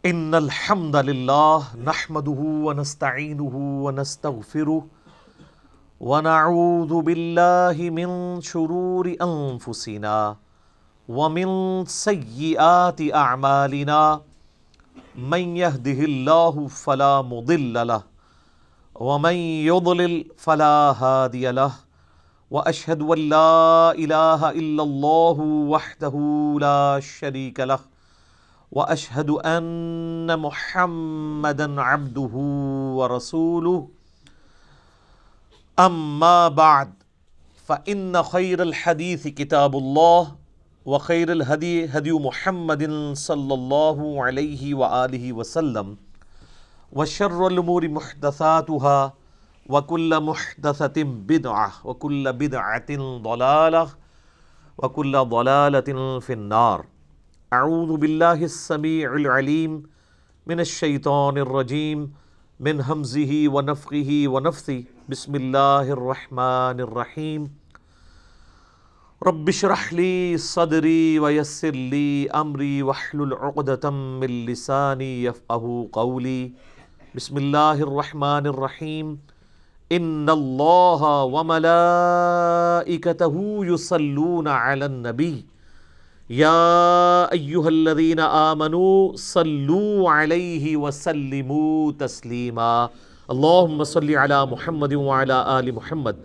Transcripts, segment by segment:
ان الحمد للہ نحمده ونستعینه ونستغفره ونعوذ باللہ من شرور انفسنا ومن سیئات اعمالنا من يهده اللہ فلا مضل له ومن يضلل فلا هادی له واشهد ان لا الہ الا اللہ وحدہ لا شریک له واشهد ان محمدا عبده ورسوله اما بعد فان خير الحديث كتاب الله وخير الهدي هدي محمد صلى الله عليه وآله وسلم وشر الامور محدثاتها وكل محدثة بدعة وكل بدعة ضلالة وكل ضلالة في النار. اعوذ باللہ السمیع العلیم من الشیطان الرجیم من ہمزہ ونفخہ ونفثہ بسم اللہ الرحمن الرحیم رب اشرح لی صدری ویسر لی امری واحلل عقدۃ من لسانی یفقہوا قولی بسم اللہ الرحمن الرحیم ان اللہ وملائکتہ یصلون علی النبی یا ایہا الذین آمنوا صلوا علیہ وسلموا تسلیما اللہم صل علی محمد وعلی آل محمد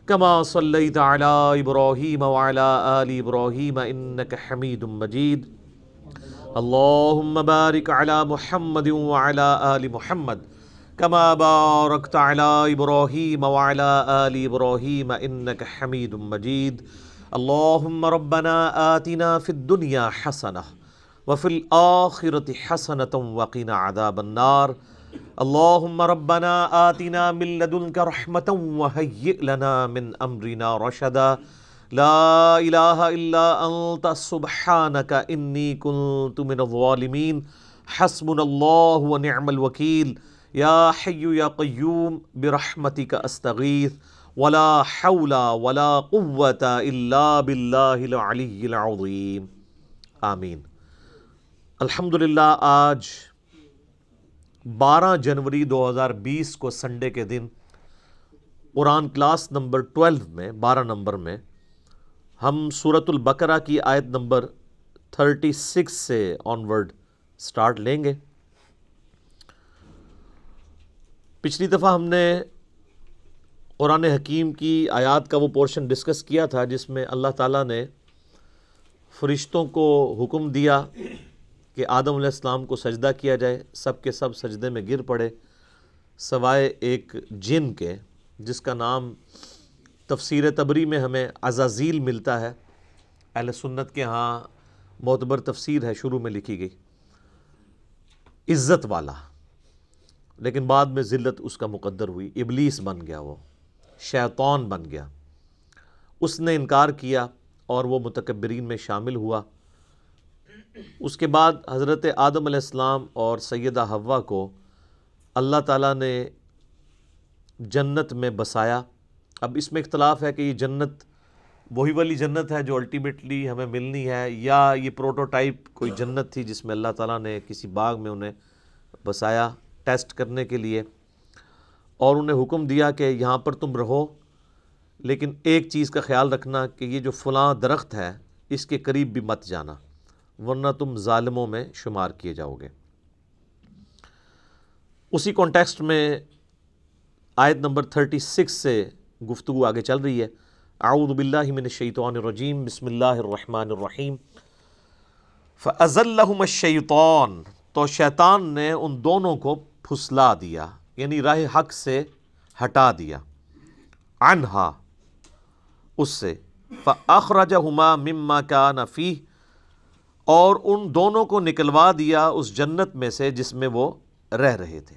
کما صلیت علی ابراہیم وعلی آل ابراہیم انک حمید مجید اللہم بارک علی محمد وعلی آل محمد کما بارکت علی ابراہیم وعلی آل ابراہیم انک حمید مجید اللہم ربنا آتنا فی الدنیا حسنہ وفی الآخرۃ حسنۃ وقنا عذاب النار اللہم ربنا آتنا من لدنک رحمۃ وہیئ لنا من امرنا رشدا لا الہ الا انت سبحانک انی کنت من الظالمین حسبنا اللہ ونعم الوکیل یا حی یا قیوم برحمتک استغیث ولا حول ولا قوة الا باللہ العلی العظیم آمین. الحمدللہ آج 12 جنوری 2020 کو سنڈے کے دن قرآن کلاس نمبر 12 میں 12 نمبر میں ہم سورۃ البقرہ کی آیت نمبر 36 سے آنورڈ سٹارٹ لیں گے. پچھلی دفعہ ہم نے قرآن حکیم کی آیات کا وہ پورشن ڈسکس کیا تھا جس میں اللہ تعالیٰ نے فرشتوں کو حکم دیا کہ آدم علیہ السلام کو سجدہ کیا جائے. سب کے سب سجدے میں گر پڑے سوائے ایک جن کے جس کا نام تفسیر طبری میں ہمیں عزازیل ملتا ہے. اہل سنت کے ہاں معتبر تفسیر ہے, شروع میں لکھی گئی عزت والا, لیکن بعد میں ذلت اس کا مقدر ہوئی. ابلیس بن گیا, وہ شیطان بن گیا, اس نے انکار کیا اور وہ متکبرین میں شامل ہوا. اس کے بعد حضرت آدم علیہ السلام اور سیدہ حوا کو اللہ تعالیٰ نے جنت میں بسایا. اب اس میں اختلاف ہے کہ یہ جنت وہی والی جنت ہے جو الٹیمیٹلی ہمیں ملنی ہے, یا یہ پروٹوٹائپ کوئی جنت تھی جس میں اللہ تعالیٰ نے کسی باغ میں انہیں بسایا ٹیسٹ کرنے کے لیے, اور انہیں حکم دیا کہ یہاں پر تم رہو, لیکن ایک چیز کا خیال رکھنا کہ یہ جو فلاں درخت ہے اس کے قریب بھی مت جانا ورنہ تم ظالموں میں شمار کیے جاؤ گے. اسی کانٹیکسٹ میں آیت نمبر 36 سے گفتگو آگے چل رہی ہے. اعوذ باللہ من الشیطان الرجیم بسم اللہ الرحمن الرحیم فَأَزَلَّهُمَ الشَّيْطَانُ, تو شیطان نے ان دونوں کو پھسلا دیا, یعنی راہ حق سے ہٹا دیا, عنہا, اس سے, فَأَخْرَجَهُمَا مِمَّا كَانَ فِيهِ, اور ان دونوں کو نکلوا دیا اس جنت میں سے جس میں وہ رہ رہے تھے.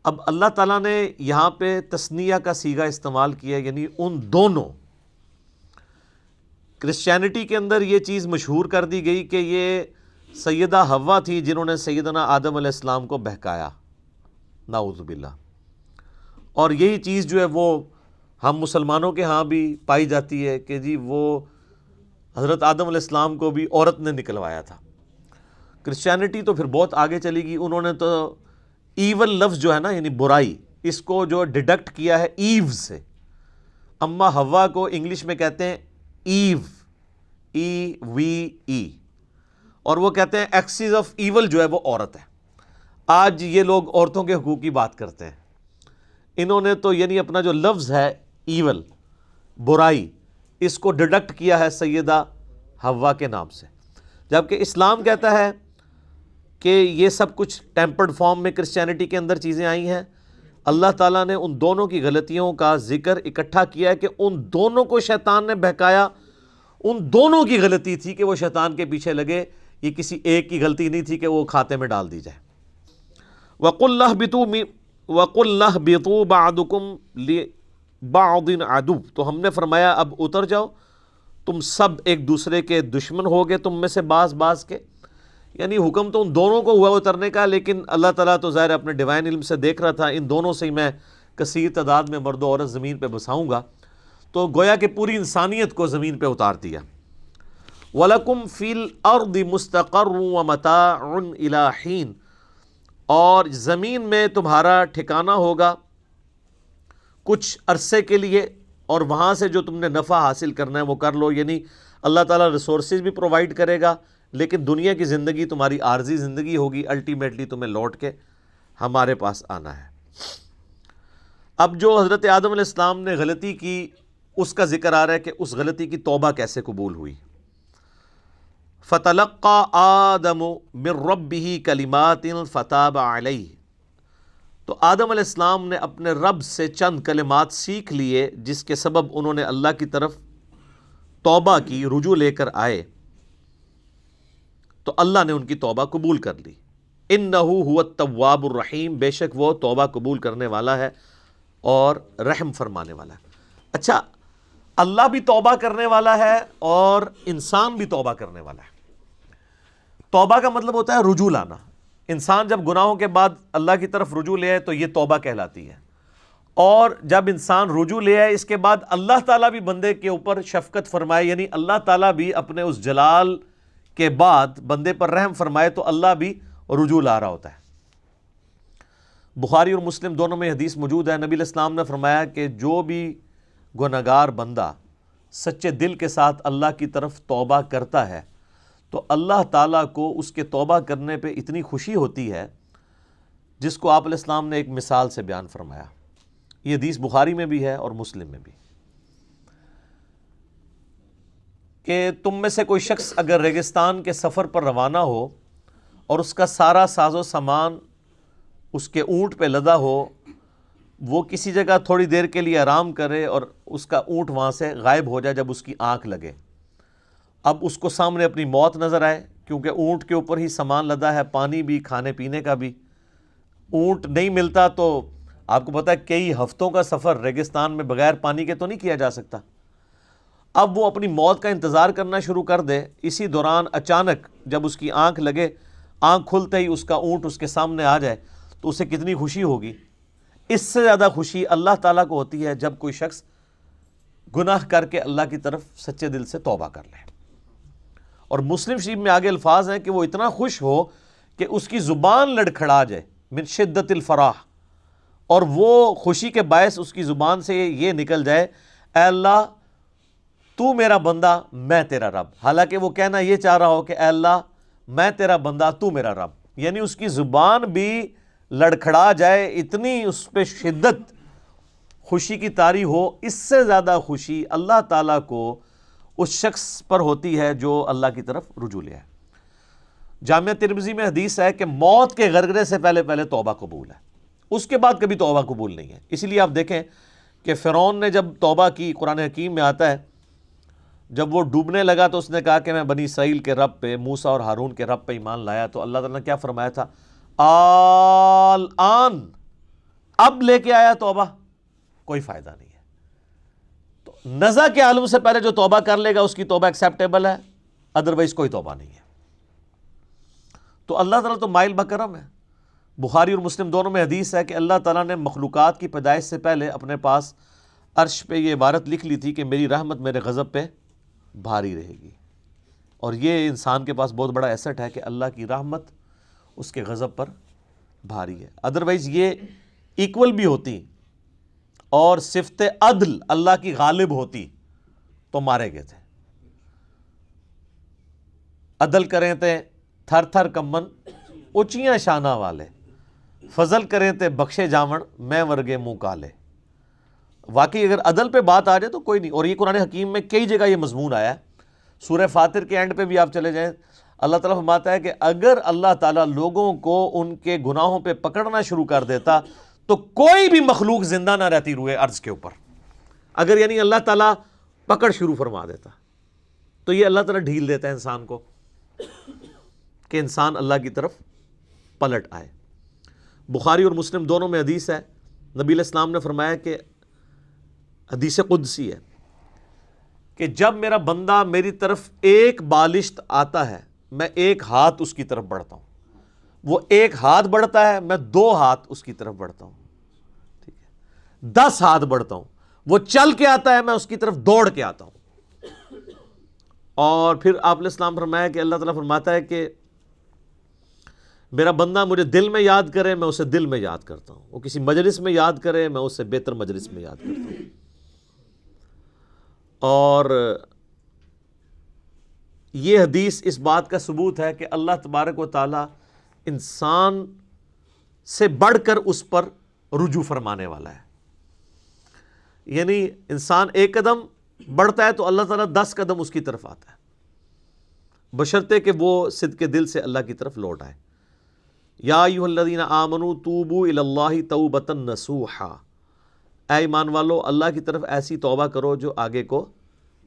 اب اللہ تعالیٰ نے یہاں پہ تثنیہ کا صیغہ استعمال کیا, یعنی ان دونوں. کرسچینٹی کے اندر یہ چیز مشہور کر دی گئی کہ یہ سیدہ حوا تھی جنہوں نے سیدنا آدم علیہ السلام کو بہکایا, نعوذ باللہ. اور یہی چیز جو ہے وہ ہم مسلمانوں کے ہاں بھی پائی جاتی ہے کہ جی وہ حضرت آدم علیہ السلام کو بھی عورت نے نکلوایا تھا. کرسچینٹی تو پھر بہت آگے چلی گئی، انہوں نے تو ایول لفظ جو ہے نا یعنی برائی، اس کو جو ڈیڈکٹ کیا ہے ایو سے. اما حوا کو انگلش میں کہتے ہیں ایو، EVE، اور وہ کہتے ہیں ایکسس آف ایول جو ہے وہ عورت ہے. آج یہ لوگ عورتوں کے حقوق کی بات کرتے ہیں. انہوں نے تو یعنی اپنا جو لفظ ہے ایول، برائی، اس کو ڈیڈکٹ کیا ہے سیدہ حوا کے نام سے، جبکہ اسلام کہتا ہے کہ یہ سب کچھ ٹیمپرڈ فارم میں کرسچینٹی کے اندر چیزیں آئی ہیں. اللہ تعالیٰ نے ان دونوں کی غلطیوں کا ذکر اکٹھا کیا ہے کہ ان دونوں کو شیطان نے بہکایا، ان دونوں کی غلطی تھی کہ وہ شیطان کے پیچھے لگے، یہ کسی ایک کی غلطی نہیں تھی کہ وہ کھاتے میں ڈال دی جائے. وَقُلْ اهْبِطُوا بَعْضُكُمْ لِبَعْضٍ عَدُوٌّ، تو ہم نے فرمایا اب اتر جاؤ، تم سب ایک دوسرے کے دشمن ہوگے، تم میں سے بعض کے. یعنی حکم تو ان دونوں کو ہوا اترنے کا، لیکن اللہ تعالیٰ تو ظاہر اپنے ڈیوائن علم سے دیکھ رہا تھا ان دونوں سے ہی میں کثیر تعداد میں مرد و عورت زمین پہ بساؤں گا، تو گویا کہ پوری انسانیت کو زمین پہ اتار دیا. وَلَكُمْ فِي الْأَرْضِ مُسْتَقَرٌّ وَمَتَاعٌ إِلَىٰ حِينٍ، اور زمین میں تمہارا ٹھکانہ ہوگا کچھ عرصے کے لیے، اور وہاں سے جو تم نے نفع حاصل کرنا ہے وہ کر لو. یعنی اللہ تعالیٰ ریسورسز بھی پرووائڈ کرے گا، لیکن دنیا کی زندگی تمہاری عارضی زندگی ہوگی، الٹیمیٹلی تمہیں لوٹ کے ہمارے پاس آنا ہے. اب جو حضرت آدم علیہ السلام نے غلطی کی اس کا ذکر آ رہا ہے کہ اس غلطی کی توبہ کیسے قبول ہوئی. فَتَلَقَّى آدَمُ مِن رَبِّهِ كَلِمَاتٍ فَتَابَ عَلَيْهِ، تو آدم علیہ السلام نے اپنے رب سے چند کلمات سیکھ لیے جس کے سبب انہوں نے اللہ کی طرف توبہ کی، رجوع لے کر آئے، تو اللہ نے ان کی توبہ قبول کر لی. اِنَّهُ هُوَ التَّوَّابُ الرَّحِيمُ، بے شک وہ توبہ قبول کرنے والا ہے اور رحم فرمانے والا ہے. اچھا، اللہ بھی توبہ کرنے والا ہے اور انسان بھی توبہ کرنے والا ہے. توبہ کا مطلب ہوتا ہے رجوع لانا. انسان جب گناہوں کے بعد اللہ کی طرف رجوع لے آئے تو یہ توبہ کہلاتی ہے. اور جب انسان رجوع لے آئے اس کے بعد اللہ تعالیٰ بھی بندے کے اوپر شفقت فرمائے، یعنی اللہ تعالیٰ بھی اپنے اس جلال کے بعد بندے پر رحم فرمائے، تو اللہ بھی رجوع لا رہا ہوتا ہے. بخاری اور مسلم دونوں میں حدیث موجود ہے. نبی علیہ السلام نے فرمایا کہ جو بھی گنہگار بندہ سچے دل کے ساتھ اللہ کی طرف توبہ کرتا ہے تو اللہ تعالیٰ کو اس کے توبہ کرنے پہ اتنی خوشی ہوتی ہے جس کو آپ علیہ السلام نے ایک مثال سے بیان فرمایا. یہ حدیث بخاری میں بھی ہے اور مسلم میں بھی، کہ تم میں سے کوئی شخص اگر ریگستان کے سفر پر روانہ ہو اور اس کا سارا ساز و سامان اس کے اونٹ پہ لدا ہو، وہ کسی جگہ تھوڑی دیر کے لیے آرام کرے اور اس کا اونٹ وہاں سے غائب ہو جائے جب اس کی آنکھ لگے. اب اس کو سامنے اپنی موت نظر آئے، کیونکہ اونٹ کے اوپر ہی سامان لدا ہے، پانی بھی، کھانے پینے کا بھی. اونٹ نہیں ملتا تو آپ کو پتہ ہے کئی ہفتوں کا سفر ریگستان میں بغیر پانی کے تو نہیں کیا جا سکتا. اب وہ اپنی موت کا انتظار کرنا شروع کر دے، اسی دوران اچانک جب اس کی آنکھ لگے، آنکھ کھلتے ہی اس کا اونٹ اس کے سامنے آ جائے تو اسے کتنی خوشی ہوگی. اس سے زیادہ خوشی اللہ تعالیٰ کو ہوتی ہے جب کوئی شخص گناہ کر کے اللہ کی طرف سچے دل سے توبہ کر لے. اور مسلم شریف میں آگے الفاظ ہیں کہ وہ اتنا خوش ہو کہ اس کی زبان لڑکھڑا جائے، من شدت الفرح، اور وہ خوشی کے باعث اس کی زبان سے یہ نکل جائے، اے اللہ تو میرا بندہ میں تیرا رب. حالانکہ وہ کہنا یہ چاہ رہا ہو کہ اے اللہ میں تیرا بندہ تو میرا رب، یعنی اس کی زبان بھی لڑکھڑا جائے، اتنی اس پہ شدت خوشی کی طاری ہو. اس سے زیادہ خوشی اللہ تعالیٰ کو اس شخص پر ہوتی ہے جو اللہ کی طرف رجوع لے آئے. جامعہ ترمذی میں حدیث ہے کہ موت کے غرغرے سے پہلے توبہ قبول ہے، اس کے بعد کبھی توبہ قبول نہیں ہے. اسی لیے آپ دیکھیں کہ فرعون نے جب توبہ کی، قرآن حکیم میں آتا ہے جب وہ ڈوبنے لگا تو اس نے کہا کہ میں بنی اسرائیل کے رب پہ، موسیٰ اور ہارون کے رب پہ ایمان لایا، تو اللہ تعالیٰ نے کیا فرمایا تھا؟ الآن، اب لے کے آیا توبہ، کوئی فائدہ نہیں ہے. تو نزع کے عالم سے پہلے جو توبہ کر لے گا اس کی توبہ ایکسیپٹیبل ہے، ادروائز کوئی توبہ نہیں ہے. تو اللہ تعالیٰ تو مائل بکرم ہے. بخاری اور مسلم دونوں میں حدیث ہے کہ اللہ تعالیٰ نے مخلوقات کی پیدائش سے پہلے اپنے پاس عرش پہ یہ عبارت لکھ لی تھی کہ میری رحمت میرے غضب پہ بھاری رہے گی. اور یہ انسان کے پاس بہت بڑا ایسٹ ہے کہ اللہ کی رحمت اس کے غضب پر بھاری ہے. ادروائز یہ ایکول بھی ہوتی اور صفت عدل اللہ کی غالب ہوتی تو مارے گئے تھے. عدل کریں تے تھر تھر کمن اچیاں شانہ والے، فضل کریں تے بخشے جاون میں ورگے منہ کالے. واقعی اگر عدل پہ بات آ جائے تو کوئی نہیں. اور یہ قرآن حکیم میں کئی جگہ یہ مضمون آیا ہے. سورہ فاطر کے اینڈ پہ بھی آپ چلے جائیں، اللہ تعالیٰ فرماتا ہے کہ اگر اللہ تعالیٰ لوگوں کو ان کے گناہوں پہ پکڑنا شروع کر دیتا تو کوئی بھی مخلوق زندہ نہ رہتی روئے ارض کے اوپر. اگر یعنی اللہ تعالیٰ پکڑ شروع فرما دیتا تو یہ اللہ تعالیٰ ڈھیل دیتا ہے انسان کو کہ انسان اللہ کی طرف پلٹ آئے. بخاری اور مسلم دونوں میں حدیث ہے، نبی علیہ السلام نے فرمایا کہ حدیث قدسی ہے کہ جب میرا بندہ میری طرف ایک بالشت آتا ہے میں ایک ہاتھ اس کی طرف بڑھتا ہوں، وہ ایک ہاتھ بڑھتا ہے میں 2 ہاتھ اس کی طرف بڑھتا ہوں، ٹھیک ہے، 10 ہاتھ بڑھتا ہوں، وہ چل کے آتا ہے میں اس کی طرف دوڑ کے آتا ہوں. اور پھر آپ علیہ السلام فرمایا کہ اللہ تعالیٰ فرماتا ہے کہ میرا بندہ مجھے دل میں یاد کرے میں اسے دل میں یاد کرتا ہوں، وہ کسی مجلس میں یاد کرے میں اسے بہتر مجلس میں یاد کرتا ہوں. اور یہ حدیث اس بات کا ثبوت ہے کہ اللہ تبارک و تعالی انسان سے بڑھ کر اس پر رجوع فرمانے والا ہے. یعنی انسان ایک قدم بڑھتا ہے تو اللہ تعالیٰ 10 قدم اس کی طرف آتا ہے، بشرطے کہ وہ صدق دل سے اللہ کی طرف لوٹ آئے. یا ایھا الذین آمنوا توبوا الی اللہ توبۃ نصوحا، اے ایمان والو اللہ کی طرف ایسی توبہ کرو جو آگے کو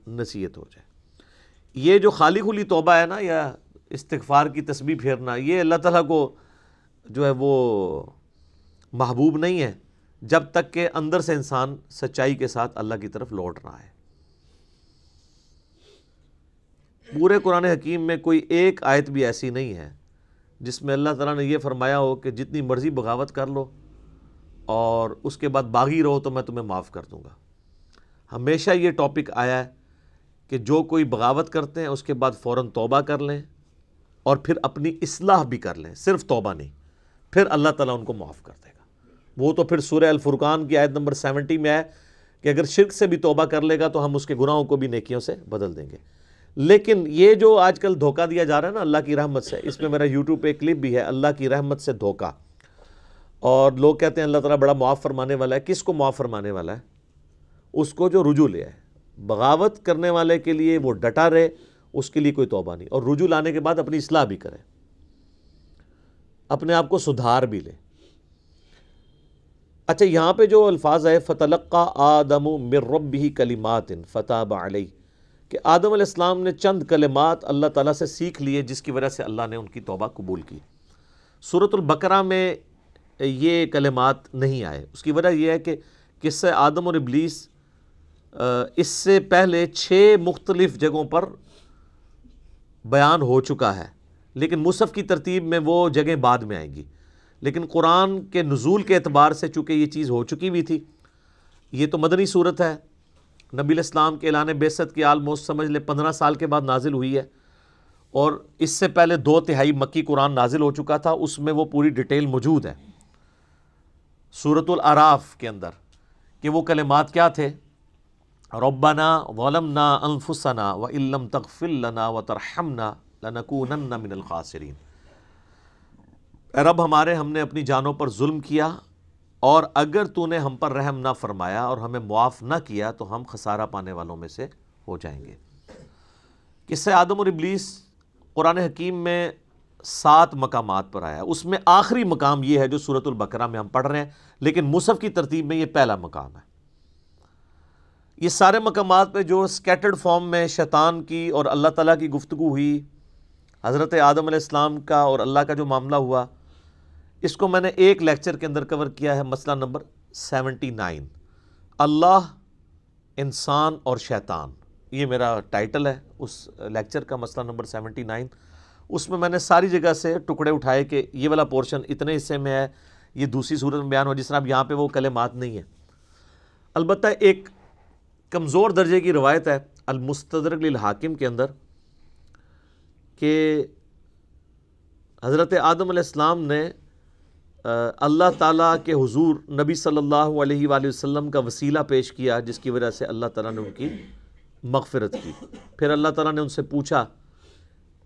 نصیحت ہو جائے. یہ جو خالی خلی توبہ ہے نا یا استغفار کی تسبیح پھیرنا، یہ اللہ تعالیٰ کو جو ہے وہ محبوب نہیں ہے جب تک کہ اندر سے انسان سچائی کے ساتھ اللہ کی طرف لوٹ رہا ہے. پورے قرآن حکیم میں کوئی ایک آیت بھی ایسی نہیں ہے جس میں اللہ تعالیٰ نے یہ فرمایا ہو کہ جتنی مرضی بغاوت کر لو اور اس کے بعد باغی رہو تو میں تمہیں معاف کر دوں گا. ہمیشہ یہ ٹاپک آیا ہے کہ جو کوئی بغاوت کرتے ہیں اس کے بعد فوراً توبہ کر لیں اور پھر اپنی اصلاح بھی کر لیں، صرف توبہ نہیں، پھر اللہ تعالیٰ ان کو معاف کر دے گا. وہ تو پھر سورہ الفرقان کی آیت نمبر 70 میں ہے کہ اگر شرک سے بھی توبہ کر لے گا تو ہم اس کے گناہوں کو بھی نیکیوں سے بدل دیں گے. لیکن یہ جو آج کل دھوکہ دیا جا رہا ہے نا اللہ کی رحمت سے، اس میں میرا یوٹیوب پہ ایک کلپ بھی ہے، اللہ کی رحمت سے دھوکہ. اور لوگ کہتے ہیں اللہ تعالیٰ بڑا معاف فرمانے والا ہے. کس کو معاف فرمانے والا ہے؟ اس کو جو رجوع لے آئے. بغاوت کرنے والے کے لیے وہ ڈٹا رہے، اس کے لیے کوئی توبہ نہیں، اور رجوع لانے کے بعد اپنی اصلاح بھی کرے، اپنے آپ کو سدھار بھی لے. اچھا یہاں پہ جو الفاظ ہے فَتَلَقَّى آدَمُ مِن رَبِّهِ كَلِمَاتٍ فَتَابَ عَلَيْهِ، کہ آدم علیہ السلام نے چند کلمات اللہ تعالیٰ سے سیکھ لیے جس کی وجہ سے اللہ نے ان کی توبہ قبول کی. سورۃ البقرہ میں یہ کلمات نہیں آئے. اس کی وجہ یہ ہے کہ قصہ آدم اور ابلیس اس سے پہلے 6 مختلف جگہوں پر بیان ہو چکا ہے، لیکن مصحف کی ترتیب میں وہ جگہیں بعد میں آئیں گی. لیکن قرآن کے نزول کے اعتبار سے چونکہ یہ چیز ہو چکی ہوئی تھی، یہ تو مدنی صورت ہے، نبی علیہ السلام کے اعلان بعثت کی آلموسٹ سمجھ لے 15 سال کے بعد نازل ہوئی ہے، اور اس سے پہلے 2/3 مکی قرآن نازل ہو چکا تھا. اس میں وہ پوری ڈیٹیل موجود ہے سورۃ الاعراف کے اندر کہ وہ کلمات کیا تھے. ربنا ظلمنا انفسنا وان لم تغفر لنا وترحمنا لنکونن من الخاسرین، اے رب ہمارے ہم نے اپنی جانوں پر ظلم کیا اور اگر تو نے ہم پر رحم نہ فرمایا اور ہمیں معاف نہ کیا تو ہم خسارہ پانے والوں میں سے ہو جائیں گے. قصہ آدم اور ابلیس قرآن حکیم میں 7 مقامات پر آیا. اس میں آخری مقام یہ ہے جو سورۃ البقرہ میں ہم پڑھ رہے ہیں، لیکن مصحف کی ترتیب میں یہ پہلا مقام ہے. یہ سارے مقامات پہ جو سکیٹرڈ فارم میں شیطان کی اور اللہ تعالیٰ کی گفتگو ہوئی، حضرت آدم علیہ السلام کا اور اللہ کا جو معاملہ ہوا، اس کو میں نے ایک لیکچر کے اندر کور کیا ہے، مسئلہ نمبر 79، اللہ، انسان اور شیطان. یہ میرا ٹائٹل ہے اس لیکچر کا، مسئلہ نمبر 79. اس میں نے ساری جگہ سے ٹکڑے اٹھائے کہ یہ والا پورشن اتنے حصے میں ہے، یہ دوسری صورت میں بیان ہو، جس طرح اب یہاں پہ وہ کلمات نہیں ہیں. البتہ ایک کمزور درجے کی روایت ہے المستدرک للحاکم کے اندر کہ حضرت آدم علیہ السلام نے اللہ تعالیٰ کے حضور نبی صلی اللہ علیہ وآلہ وسلم کا وسیلہ پیش کیا، جس کی وجہ سے اللہ تعالیٰ نے ان کی مغفرت کی۔ پھر اللہ تعالیٰ نے ان سے پوچھا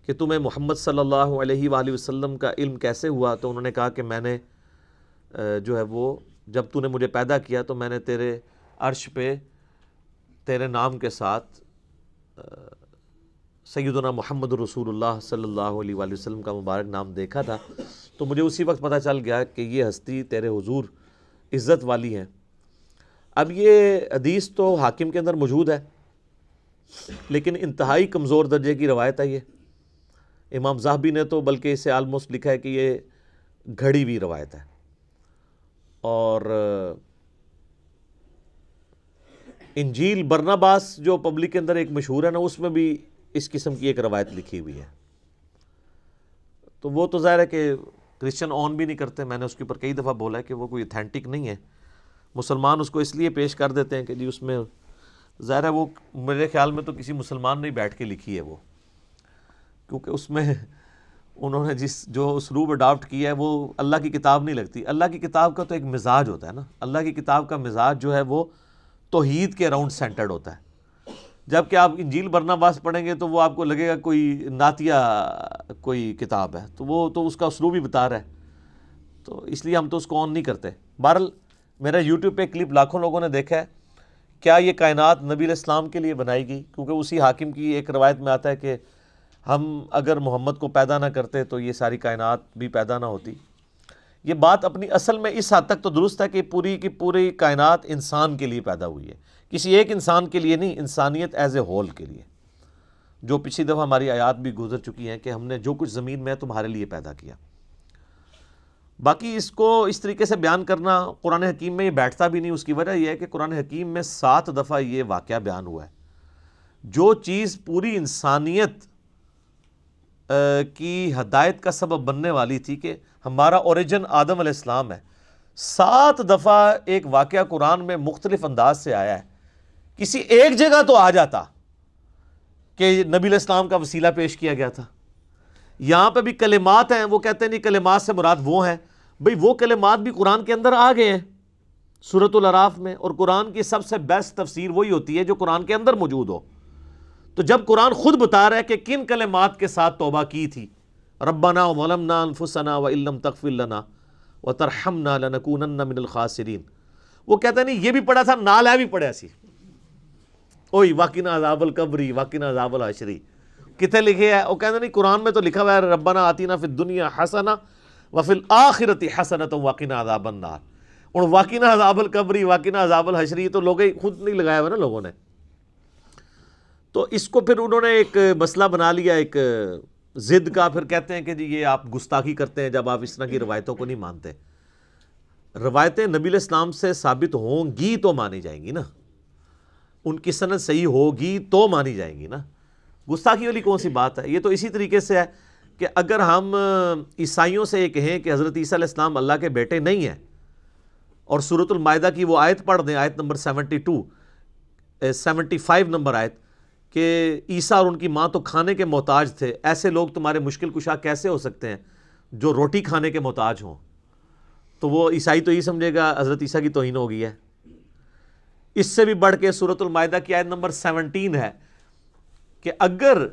کہ تمہیں محمد صلی اللہ علیہ وآلہ وسلم کا علم کیسے ہوا؟ تو انہوں نے کہا کہ میں نے جو ہے وہ جب تو نے مجھے پیدا کیا تو میں نے تیرے عرش پہ تیرے نام کے ساتھ سیدنا محمد رسول اللہ صلی اللہ علیہ وآلہ وسلم کا مبارک نام دیکھا تھا، تو مجھے اسی وقت پتہ چل گیا کہ یہ ہستی تیرے حضور عزت والی ہیں۔ اب یہ حدیث تو حاکم کے اندر موجود ہے، لیکن انتہائی کمزور درجے کی روایت ہے یہ۔ امام ذہبی نے تو بلکہ اسے آلموسٹ لکھا ہے کہ یہ گھڑی ہوئی روایت ہے، اور انجیل برناباس جو پبلک کے اندر ایک مشہور ہے نا، اس میں بھی اس قسم کی ایک روایت لکھی ہوئی ہے۔ تو وہ تو ظاہر ہے کہ کرسچن آن بھی نہیں کرتے، میں نے اس کے اوپر کئی دفعہ بولا ہے کہ وہ کوئی اتھینٹک نہیں ہے۔ مسلمان اس کو اس لیے پیش کر دیتے ہیں کہ جی اس میں ظاہر ہے وہ میرے خیال میں تو کسی مسلمان نے بیٹھ کے لکھی ہے وہ، کیونکہ اس میں انہوں نے جو اسلوب اڈاپٹ کیا ہے وہ اللہ کی کتاب نہیں لگتی۔ اللہ کی کتاب کا تو ایک مزاج ہوتا ہے نا، اللہ کی کتاب کا مزاج جو ہے وہ توحید کے اراؤنڈ سینٹرڈ ہوتا ہے، جبکہ آپ انجیل برناباس پڑھیں گے تو وہ آپ کو لگے گا کوئی نعتیہ کوئی کتاب ہے، تو وہ تو اس کا اسلوب ہی بتا رہا ہے، تو اس لیے ہم تو اس کو آن نہیں کرتے۔ بہرحال میرا یوٹیوب پہ کلپ لاکھوں لوگوں نے دیکھا ہے۔ کیا یہ کائنات نبی علیہ السلام کے لیے بنائی گئی؟ کیونکہ اسی حاکم کی ایک روایت میں آتا ہے کہ ہم اگر محمد کو پیدا نہ کرتے تو یہ ساری کائنات بھی پیدا نہ ہوتی۔ یہ بات اپنی اصل میں اس حد تک تو درست ہے کہ پوری کی پوری کائنات انسان کے لیے پیدا ہوئی ہے، کسی ایک انسان کے لیے نہیں، انسانیت ایز اے ہول کے لیے، جو پچھلی دفعہ ہماری آیات بھی گزر چکی ہیں کہ ہم نے جو کچھ زمین میں ہے تمہارے لیے پیدا کیا۔ باقی اس کو اس طریقے سے بیان کرنا قرآن حکیم میں یہ بیٹھتا بھی نہیں۔ اس کی وجہ یہ ہے کہ قرآن حکیم میں 7 دفعہ یہ واقعہ بیان ہوا ہے۔ جو چیز پوری انسانیت کی ہدایت کا سبب بننے والی تھی کہ ہمارا اوریجن آدم علیہ السلام ہے، 7 دفعہ ایک واقعہ قرآن میں مختلف انداز سے آیا ہے۔ کسی ایک جگہ تو آ جاتا کہ نبی علیہ السلام کا وسیلہ پیش کیا گیا تھا۔ یہاں پہ بھی کلمات ہیں، وہ کہتے ہیں نہیں کلمات سے مراد وہ ہیں، بھئی وہ کلمات بھی قرآن کے اندر آ گئے ہیں سورۃ الاعراف میں، اور قرآن کی سب سے بیسٹ تفسیر وہی ہوتی ہے جو قرآن کے اندر موجود ہو۔ تو جب قرآن خود بتا رہا ہے کہ کن کلمات کے ساتھ توبہ کی تھی، ربنا ظلمنا انفسنا وان لم تغفر لنا وترحمنا لنکونن من الخاسرین، وہ کہتا ہے نہیں یہ بھی پڑھا تھا، نال ہے بھی پڑھا سی، اوئی واقعنا عذاب القبری واقعنا عذاب الحشری، کتنے لکھے ہے؟ وہ کہتے نہیں قرآن میں تو لکھا ہوا ہے ربنا آتینا فی الدنیا حسنہ وفی الآخرۃ حسنۃ وقنا عذاب النار، اور واقعنا عذاب القبری واقعنا عذاب الحشری تو لوگ خود نہیں لگایا ہوا نا لوگوں نے۔ تو اس کو پھر انہوں نے ایک مسئلہ بنا لیا، ایک ضد کا، پھر کہتے ہیں کہ جی یہ آپ گستاخی کرتے ہیں جب آپ اس طرح کی روایتوں کو نہیں مانتے۔ روایتیں نبی علیہ السلام سے ثابت ہوں گی تو مانی جائیں گی نا، ان کی سند صحیح ہوگی تو مانی جائیں گی نا، گستاخی والی کون سی بات ہے؟ یہ تو اسی طریقے سے ہے کہ اگر ہم عیسائیوں سے یہ کہیں کہ حضرت عیسیٰ علیہ السلام اللہ کے بیٹے نہیں ہیں، اور سورۃ المائدہ کی وہ آیت پڑھ دیں، آیت نمبر 75 نمبر آیت، کہ عیسیٰ اور ان کی ماں تو کھانے کے محتاج تھے، ایسے لوگ تمہارے مشکل کشا کیسے ہو سکتے ہیں جو روٹی کھانے کے محتاج ہوں؟ تو وہ عیسائی تو یہ سمجھے گا حضرت عیسیٰ کی توہین ہو گئی ہے۔ اس سے بھی بڑھ کے سورۃ المائدہ کی آیت نمبر 17 ہے کہ اگر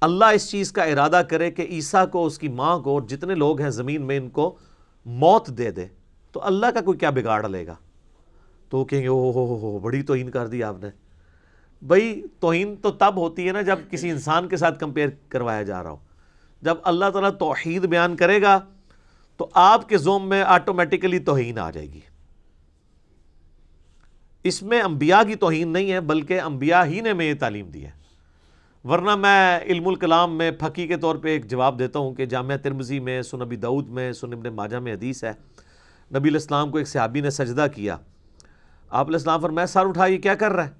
اللہ اس چیز کا ارادہ کرے کہ عیسیٰ کو، اس کی ماں کو، اور جتنے لوگ ہیں زمین میں ان کو موت دے دے تو اللہ کا کوئی کیا بگاڑ لے گا؟ تو وہ کہیں گے او بڑی توہین کر دی آپ نے۔ بھئی توہین تو تب ہوتی ہے نا جب کسی انسان کے ساتھ کمپیئر کروایا جا رہا ہو۔ جب اللہ تعالیٰ توحید بیان کرے گا تو آپ کے ذوم میں آٹومیٹیکلی توہین آ جائے گی۔ اس میں انبیاء کی توہین نہیں ہے، بلکہ انبیاء ہی نے ہمیں یہ تعلیم دی ہے۔ ورنہ میں علم الکلام میں پھکی کے طور پہ ایک جواب دیتا ہوں کہ جامعہ ترمذی میں، سنن ابی داؤد میں، سنن ابن ماجہ میں حدیث ہے، نبی علیہ السلام کو ایک صحابی نے سجدہ کیا، آپ علیہ السلام فرمایا سر اٹھا یہ کیا کر رہا ہے؟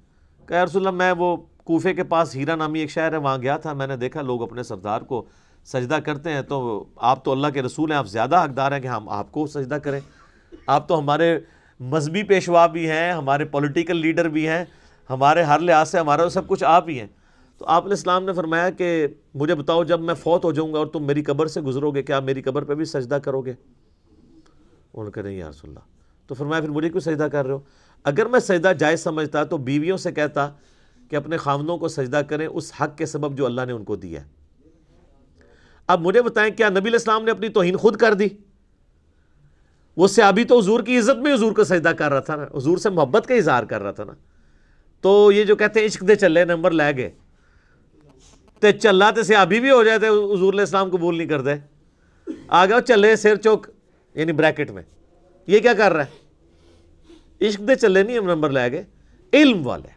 کہ یا رسول اللہ میں وہ کوفے کے پاس ہیرا نامی ایک شہر ہے وہاں گیا تھا، میں نے دیکھا لوگ اپنے سردار کو سجدہ کرتے ہیں، تو آپ تو اللہ کے رسول ہیں، آپ زیادہ حقدار ہیں کہ ہم آپ کو سجدہ کریں، آپ تو ہمارے مذہبی پیشوا بھی ہیں، ہمارے پولیٹیکل لیڈر بھی ہیں، ہمارے ہر لحاظ سے ہمارا سب کچھ آپ ہی ہیں۔ تو آپ علیہ السلام نے فرمایا کہ مجھے بتاؤ جب میں فوت ہو جاؤں گا اور تم میری قبر سے گزرو گے، کیا میری قبر پہ بھی سجدہ کرو گے؟ انہوں نے کہا نہیں یا رسول اللہ۔ تو فرمایا پھر مجھے کیوں سجدہ کر رہے ہو؟ اگر میں سجدہ جائز سمجھتا تو بیویوں سے کہتا کہ اپنے خاوندوں کو سجدہ کریں اس حق کے سبب جو اللہ نے ان کو دیا ہے۔ اب مجھے بتائیں کیا نبی علیہ السلام نے اپنی توہین خود کر دی؟ وہ صحابی تو حضور کی عزت میں حضور کو سجدہ کر رہا تھا نا، حضور سے محبت کا اظہار کر رہا تھا نا۔ تو یہ جو کہتے ہیں عشق دے چلے نمبر لے گئے تے چلا تے صحابی بھی ہو جائے تے حضور علیہ السلام قبول نہیں کر دے، آ گیا چلے سر چوک یعنی بریکٹ میں، یہ کیا کر رہا ہے؟ عشق دے چلے نہیں ہم نمبر لے گئے، علم والے۔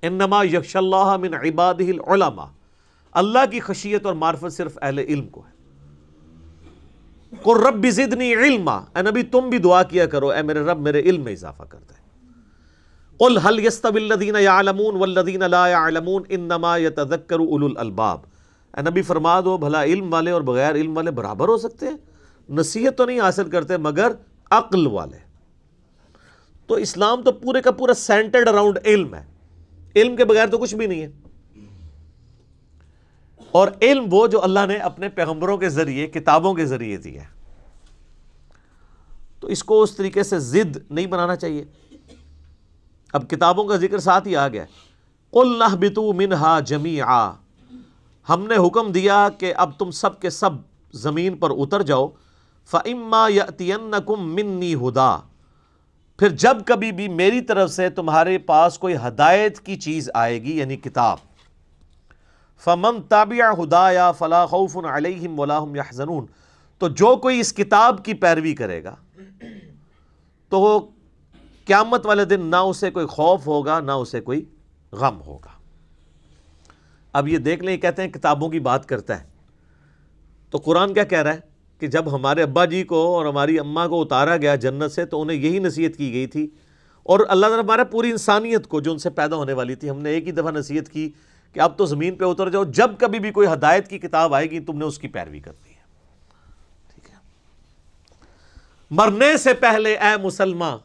انما یخشی اللہ من عبادہ العلماء، اللہ کی خشیت اور معرفت صرف اہل علم کو ہے۔ قل رب زدنی علما، اے نبی تم بھی دعا کیا کرو اے میرے رب میرے علم میں اضافہ کر دے۔ قل هل يستوي الذين يعلمون والذين لا يعلمون انما يتذكر اولو الالباب، اے نبی فرما دو بھلا علم والے اور بغیر علم والے برابر ہو سکتے ہیں؟ نصیحت تو نہیں حاصل کرتے مگر عقل والے۔ تو اسلام تو پورے کا پورا سینٹرڈ اراؤنڈ علم ہے، علم کے بغیر تو کچھ بھی نہیں ہے۔ اور علم وہ جو اللہ نے اپنے پیغمبروں کے ذریعے کتابوں کے ذریعے دیا ہے، تو اس کو اس طریقے سے ضد نہیں بنانا چاہیے۔ اب کتابوں کا ذکر ساتھ ہی آ گیا، قُلْ نَهْبِطُوا مِنْهَا جَمِيعًا، ہم نے حکم دیا کہ اب تم سب کے سب زمین پر اتر جاؤ، فَإِمَّا يَأْتِيَنَّكُم مِّنِّي هُدًى، پھر جب کبھی بھی میری طرف سے تمہارے پاس کوئی ہدایت کی چیز آئے گی یعنی کتاب، فَمَن تَبِعَ هُدَايَا فَلَا خَوْفٌ عَلَيْهِمْ وَلَا هُمْ يَحْزَنُونَ، تو جو کوئی اس کتاب کی پیروی کرے گا تو وہ قیامت والے دن نہ اسے کوئی خوف ہوگا نہ اسے کوئی غم ہوگا۔ اب یہ دیکھ لیں، کہتے ہیں کتابوں کی بات کرتا ہے، تو قرآن کیا کہہ رہا ہے کہ جب ہمارے ابا جی کو اور ہماری اماں کو اتارا گیا جنت سے تو انہیں یہی نصیحت کی گئی تھی، اور اللہ تعالیٰ ہمارے پوری انسانیت کو جو ان سے پیدا ہونے والی تھی، ہم نے ایک ہی دفعہ نصیحت کی کہ اب تو زمین پہ اتر جاؤ، جب کبھی بھی کوئی ہدایت کی کتاب آئے گی تم نے اس کی پیروی کرنی ہے۔ ٹھیک ہے، مرنے سے پہلے اے مسلمان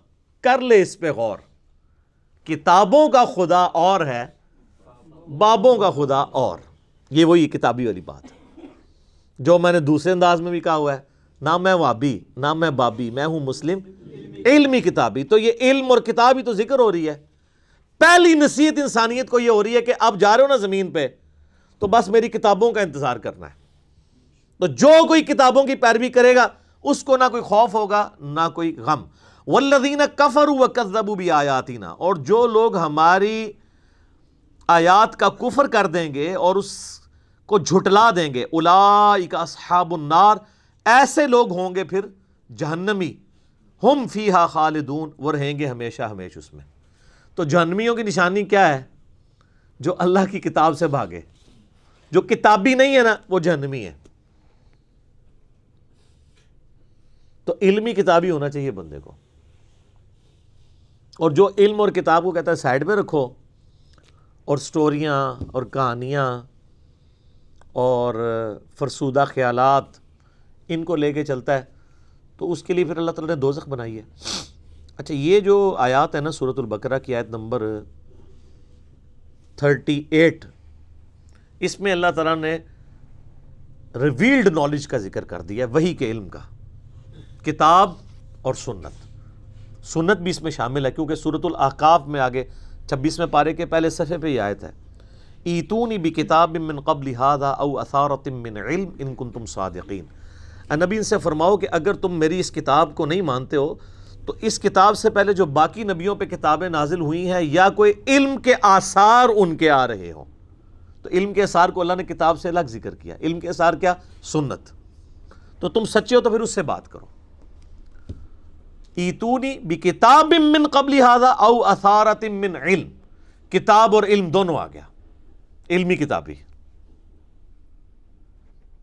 کر لے اس پہ غور، کتابوں کا خدا اور ہے بابوں کا خدا اور۔ یہ وہی کتابی والی بات ہے جو میں نے دوسرے انداز میں بھی کہا ہوا ہے، نہ میں وابی نہ میں بابی، میں ہوں مسلم علمی کتابی۔ تو یہ علم اور کتابی تو ذکر ہو رہی ہے، پہلی نصیحت انسانیت کو یہ ہو رہی ہے کہ اب جا رہے ہو نا زمین پہ تو بس میری کتابوں کا انتظار کرنا ہے۔ تو جو کوئی کتابوں کی پیروی کرے گا اس کو نہ کوئی خوف ہوگا نہ کوئی غم۔ والذین کفروا وکذبوا بآیاتنا، اور جو لوگ ہماری آیات کا کفر کر دیں گے اور اس کو جھٹلا دیں گے، اولئک اصحاب النار، ایسے لوگ ہوں گے پھر جہنمی، ہم فیہا خالدون، وہ رہیں گے ہمیشہ ہمیشہ اس میں۔ تو جہنمیوں کی نشانی کیا ہے؟ جو اللہ کی کتاب سے بھاگے، جو کتابی نہیں ہے نا وہ جہنمی ہے۔ تو علمی کتابی ہونا چاہیے بندے کو، اور جو علم اور کتاب کو کہتا ہے سائیڈ میں رکھو، اور سٹوریاں اور کہانیاں اور فرسودہ خیالات ان کو لے کے چلتا ہے، تو اس کے لیے پھر اللہ تعالیٰ نے دوزخ بنائی ہے۔ اچھا، یہ جو آیات ہے نا سورۃ البقرہ کی آیت نمبر 38، اس میں اللہ تعالیٰ نے ریویلڈ نالج کا ذکر کر دیا ہے، وحی کے علم کا، کتاب اور سنت بھی اس میں شامل ہے، کیونکہ سورۃ الاحقاف میں آگے 26ویں پارے کے پہلے صفحے پہ یہ آیت ہے، ایتونی بکتاب من قبل ھذا او اثارۃ من علم ان کنتم صادقین، اے نبی ان سے فرماؤ کہ اگر تم میری اس کتاب کو نہیں مانتے ہو تو اس کتاب سے پہلے جو باقی نبیوں پہ کتابیں نازل ہوئی ہیں یا کوئی علم کے آثار ان کے آ رہے ہوں۔ تو علم کے آثار کو اللہ نے کتاب سے الگ ذکر کیا، علم کے آثار کیا؟ سنت۔ تو تم سچے ہو تو پھر اس سے بات کرو، ایتونی بکتاب من قبل ھذا او اثارۃ من علم، کتاب اور علم دونوں آ گیا، علمی کتابی،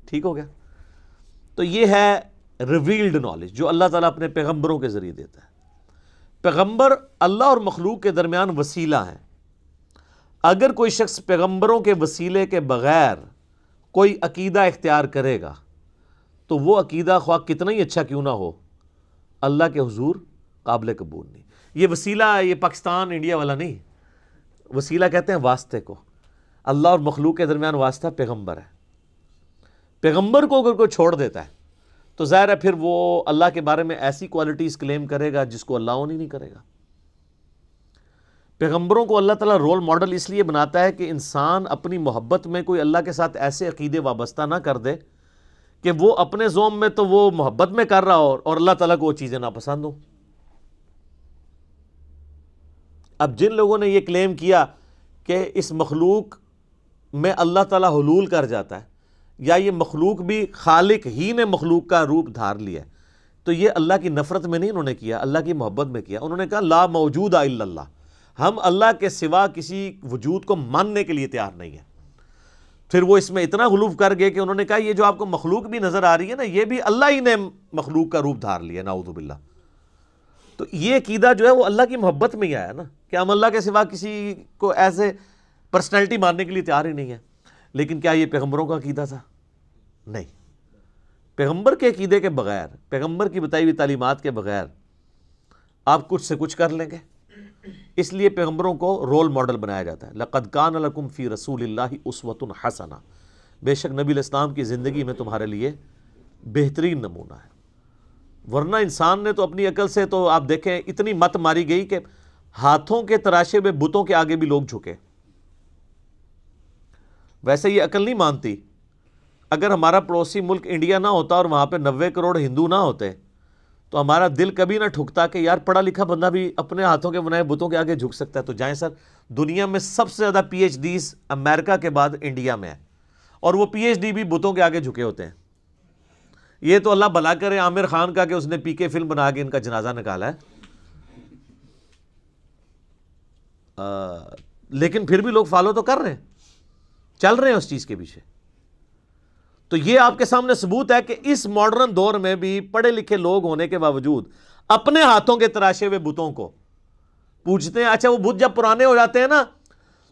ٹھیک ہو گیا۔ تو یہ ہے ریویلڈ نالج جو اللہ تعالیٰ اپنے پیغمبروں کے ذریعے دیتا ہے۔ پیغمبر اللہ اور مخلوق کے درمیان وسیلہ ہیں، اگر کوئی شخص پیغمبروں کے وسیلے کے بغیر کوئی عقیدہ اختیار کرے گا تو وہ عقیدہ خواہ کتنا ہی اچھا کیوں نہ ہو اللہ کے حضور قابل قبول نہیں۔ یہ وسیلہ یہ پاکستان انڈیا والا نہیں، وسیلہ کہتے ہیں واسطے کو، اللہ اور مخلوق کے درمیان واسطہ پیغمبر ہے. پیغمبر کو اگر کوئی چھوڑ دیتا ہے تو ظاہر ہے پھر وہ اللہ کے بارے میں ایسی کوالٹیز کلیم کرے گا جس کو اللہ اون ہی نہیں کرے گا. پیغمبروں کو اللہ تعالیٰ رول ماڈل اس لیے بناتا ہے کہ انسان اپنی محبت میں کوئی اللہ کے ساتھ ایسے عقیدے وابستہ نہ کر دے کہ وہ اپنے ذوم میں تو وہ محبت میں کر رہا ہو اور اللہ تعالیٰ کو وہ چیزیں ناپسند ہوں. اب جن لوگوں نے یہ کلیم کیا کہ اس مخلوق میں اللہ تعالیٰ حلول کر جاتا ہے یا یہ مخلوق بھی خالق ہی نے مخلوق کا روپ دھار لیا ہے، تو یہ اللہ کی نفرت میں نہیں انہوں نے کیا، اللہ کی محبت میں کیا. انہوں نے کہا لا موجود الا اللہ، ہم اللہ کے سوا کسی وجود کو ماننے کے لیے تیار نہیں ہیں. پھر وہ اس میں اتنا غلو کر گئے کہ انہوں نے کہا یہ جو آپ کو مخلوق بھی نظر آ رہی ہے نا، یہ بھی اللہ ہی نے مخلوق کا روپ دھار لیا، نعوذ باللہ. تو یہ عقیدہ جو ہے وہ اللہ کی محبت میں ہی آیا نا، کہ ہم اللہ کے سوا کسی کو ایسے پرسنالٹی ماننے کے لیے تیار ہی نہیں ہے. لیکن کیا یہ پیغمبروں کا عقیدہ تھا؟ نہیں. پیغمبر کے عقیدے کے بغیر، پیغمبر کی بتائی ہوئی تعلیمات کے بغیر آپ کچھ سے کچھ کر لیں گے. اس لیے پیغمبروں کو رول ماڈل بنایا جاتا ہے. لقد کان لکم فی رسول اللہ اسوۃ حسنہ، بے شک نبی علیہ السلام کی زندگی میں تمہارے لیے بہترین نمونہ ہے. ورنہ انسان نے تو اپنی عقل سے تو آپ دیکھیں اتنی مت ماری گئی کہ ہاتھوں کے تراشے ہوئے بتوں کے آگے بھی لوگ جھکے. ویسے یہ عقل نہیں مانتی. اگر ہمارا پڑوسی ملک انڈیا نہ ہوتا اور وہاں پہ 90 کروڑ ہندو نہ ہوتے تو ہمارا دل کبھی نہ ٹھکتا کہ یار پڑھا لکھا بندہ بھی اپنے ہاتھوں کے بنائے بتوں کے آگے جھک سکتا ہے. تو جائیں سر، دنیا میں سب سے زیادہ پی ایچ ڈیز امریکہ کے بعد انڈیا میں ہے، اور وہ پی ایچ ڈی بھی بتوں کے آگے جھکے ہوتے ہیں. یہ تو اللہ بھلا کرے عامر خان کا کہ اس نے پی کے فلم بنا کے ان کا جنازہ نکالا ہے. لیکن پھر بھی لوگ فالو تو کر رہے ہیں، چل رہے ہیں اس چیز کے پیچھے. تو یہ آپ کے سامنے ثبوت ہے کہ اس ماڈرن دور میں بھی پڑھے لکھے لوگ ہونے کے باوجود اپنے ہاتھوں کے تراشے ہوئے بتوں کو پوجتے ہیں. اچھا، وہ بت جب پرانے ہو جاتے ہیں نا